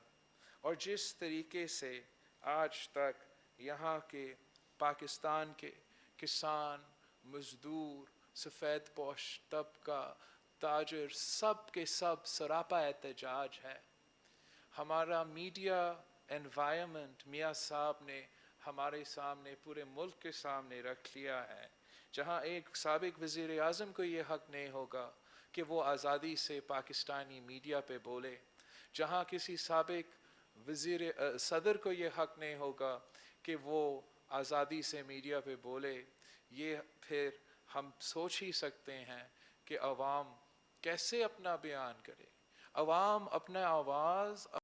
اور جس طریقے سے آج تک یہاں کے پاکستان کے کسان, مزدور, سفید پوش طبقہ, تاجر, سب کے سب سراپا احتجاج ہے. ہمارا میڈیا انوائرمنٹ میاں صاحب نے ہمارے سامنے, پورے ملک کے سامنے رکھ لیا ہے, جہاں ایک سابق وزیر اعظم کو یہ حق نہیں ہوگا کہ وہ آزادی سے پاکستانی میڈیا پہ بولے, جہاں کسی سابق صدر کو یہ حق نہیں ہوگا کہ وہ آزادی سے میڈیا پہ بولے. یہ پھر ہم سوچ ہی سکتے ہیں کہ عوام کیسے اپنا بیان کرے, عوام اپنا آواز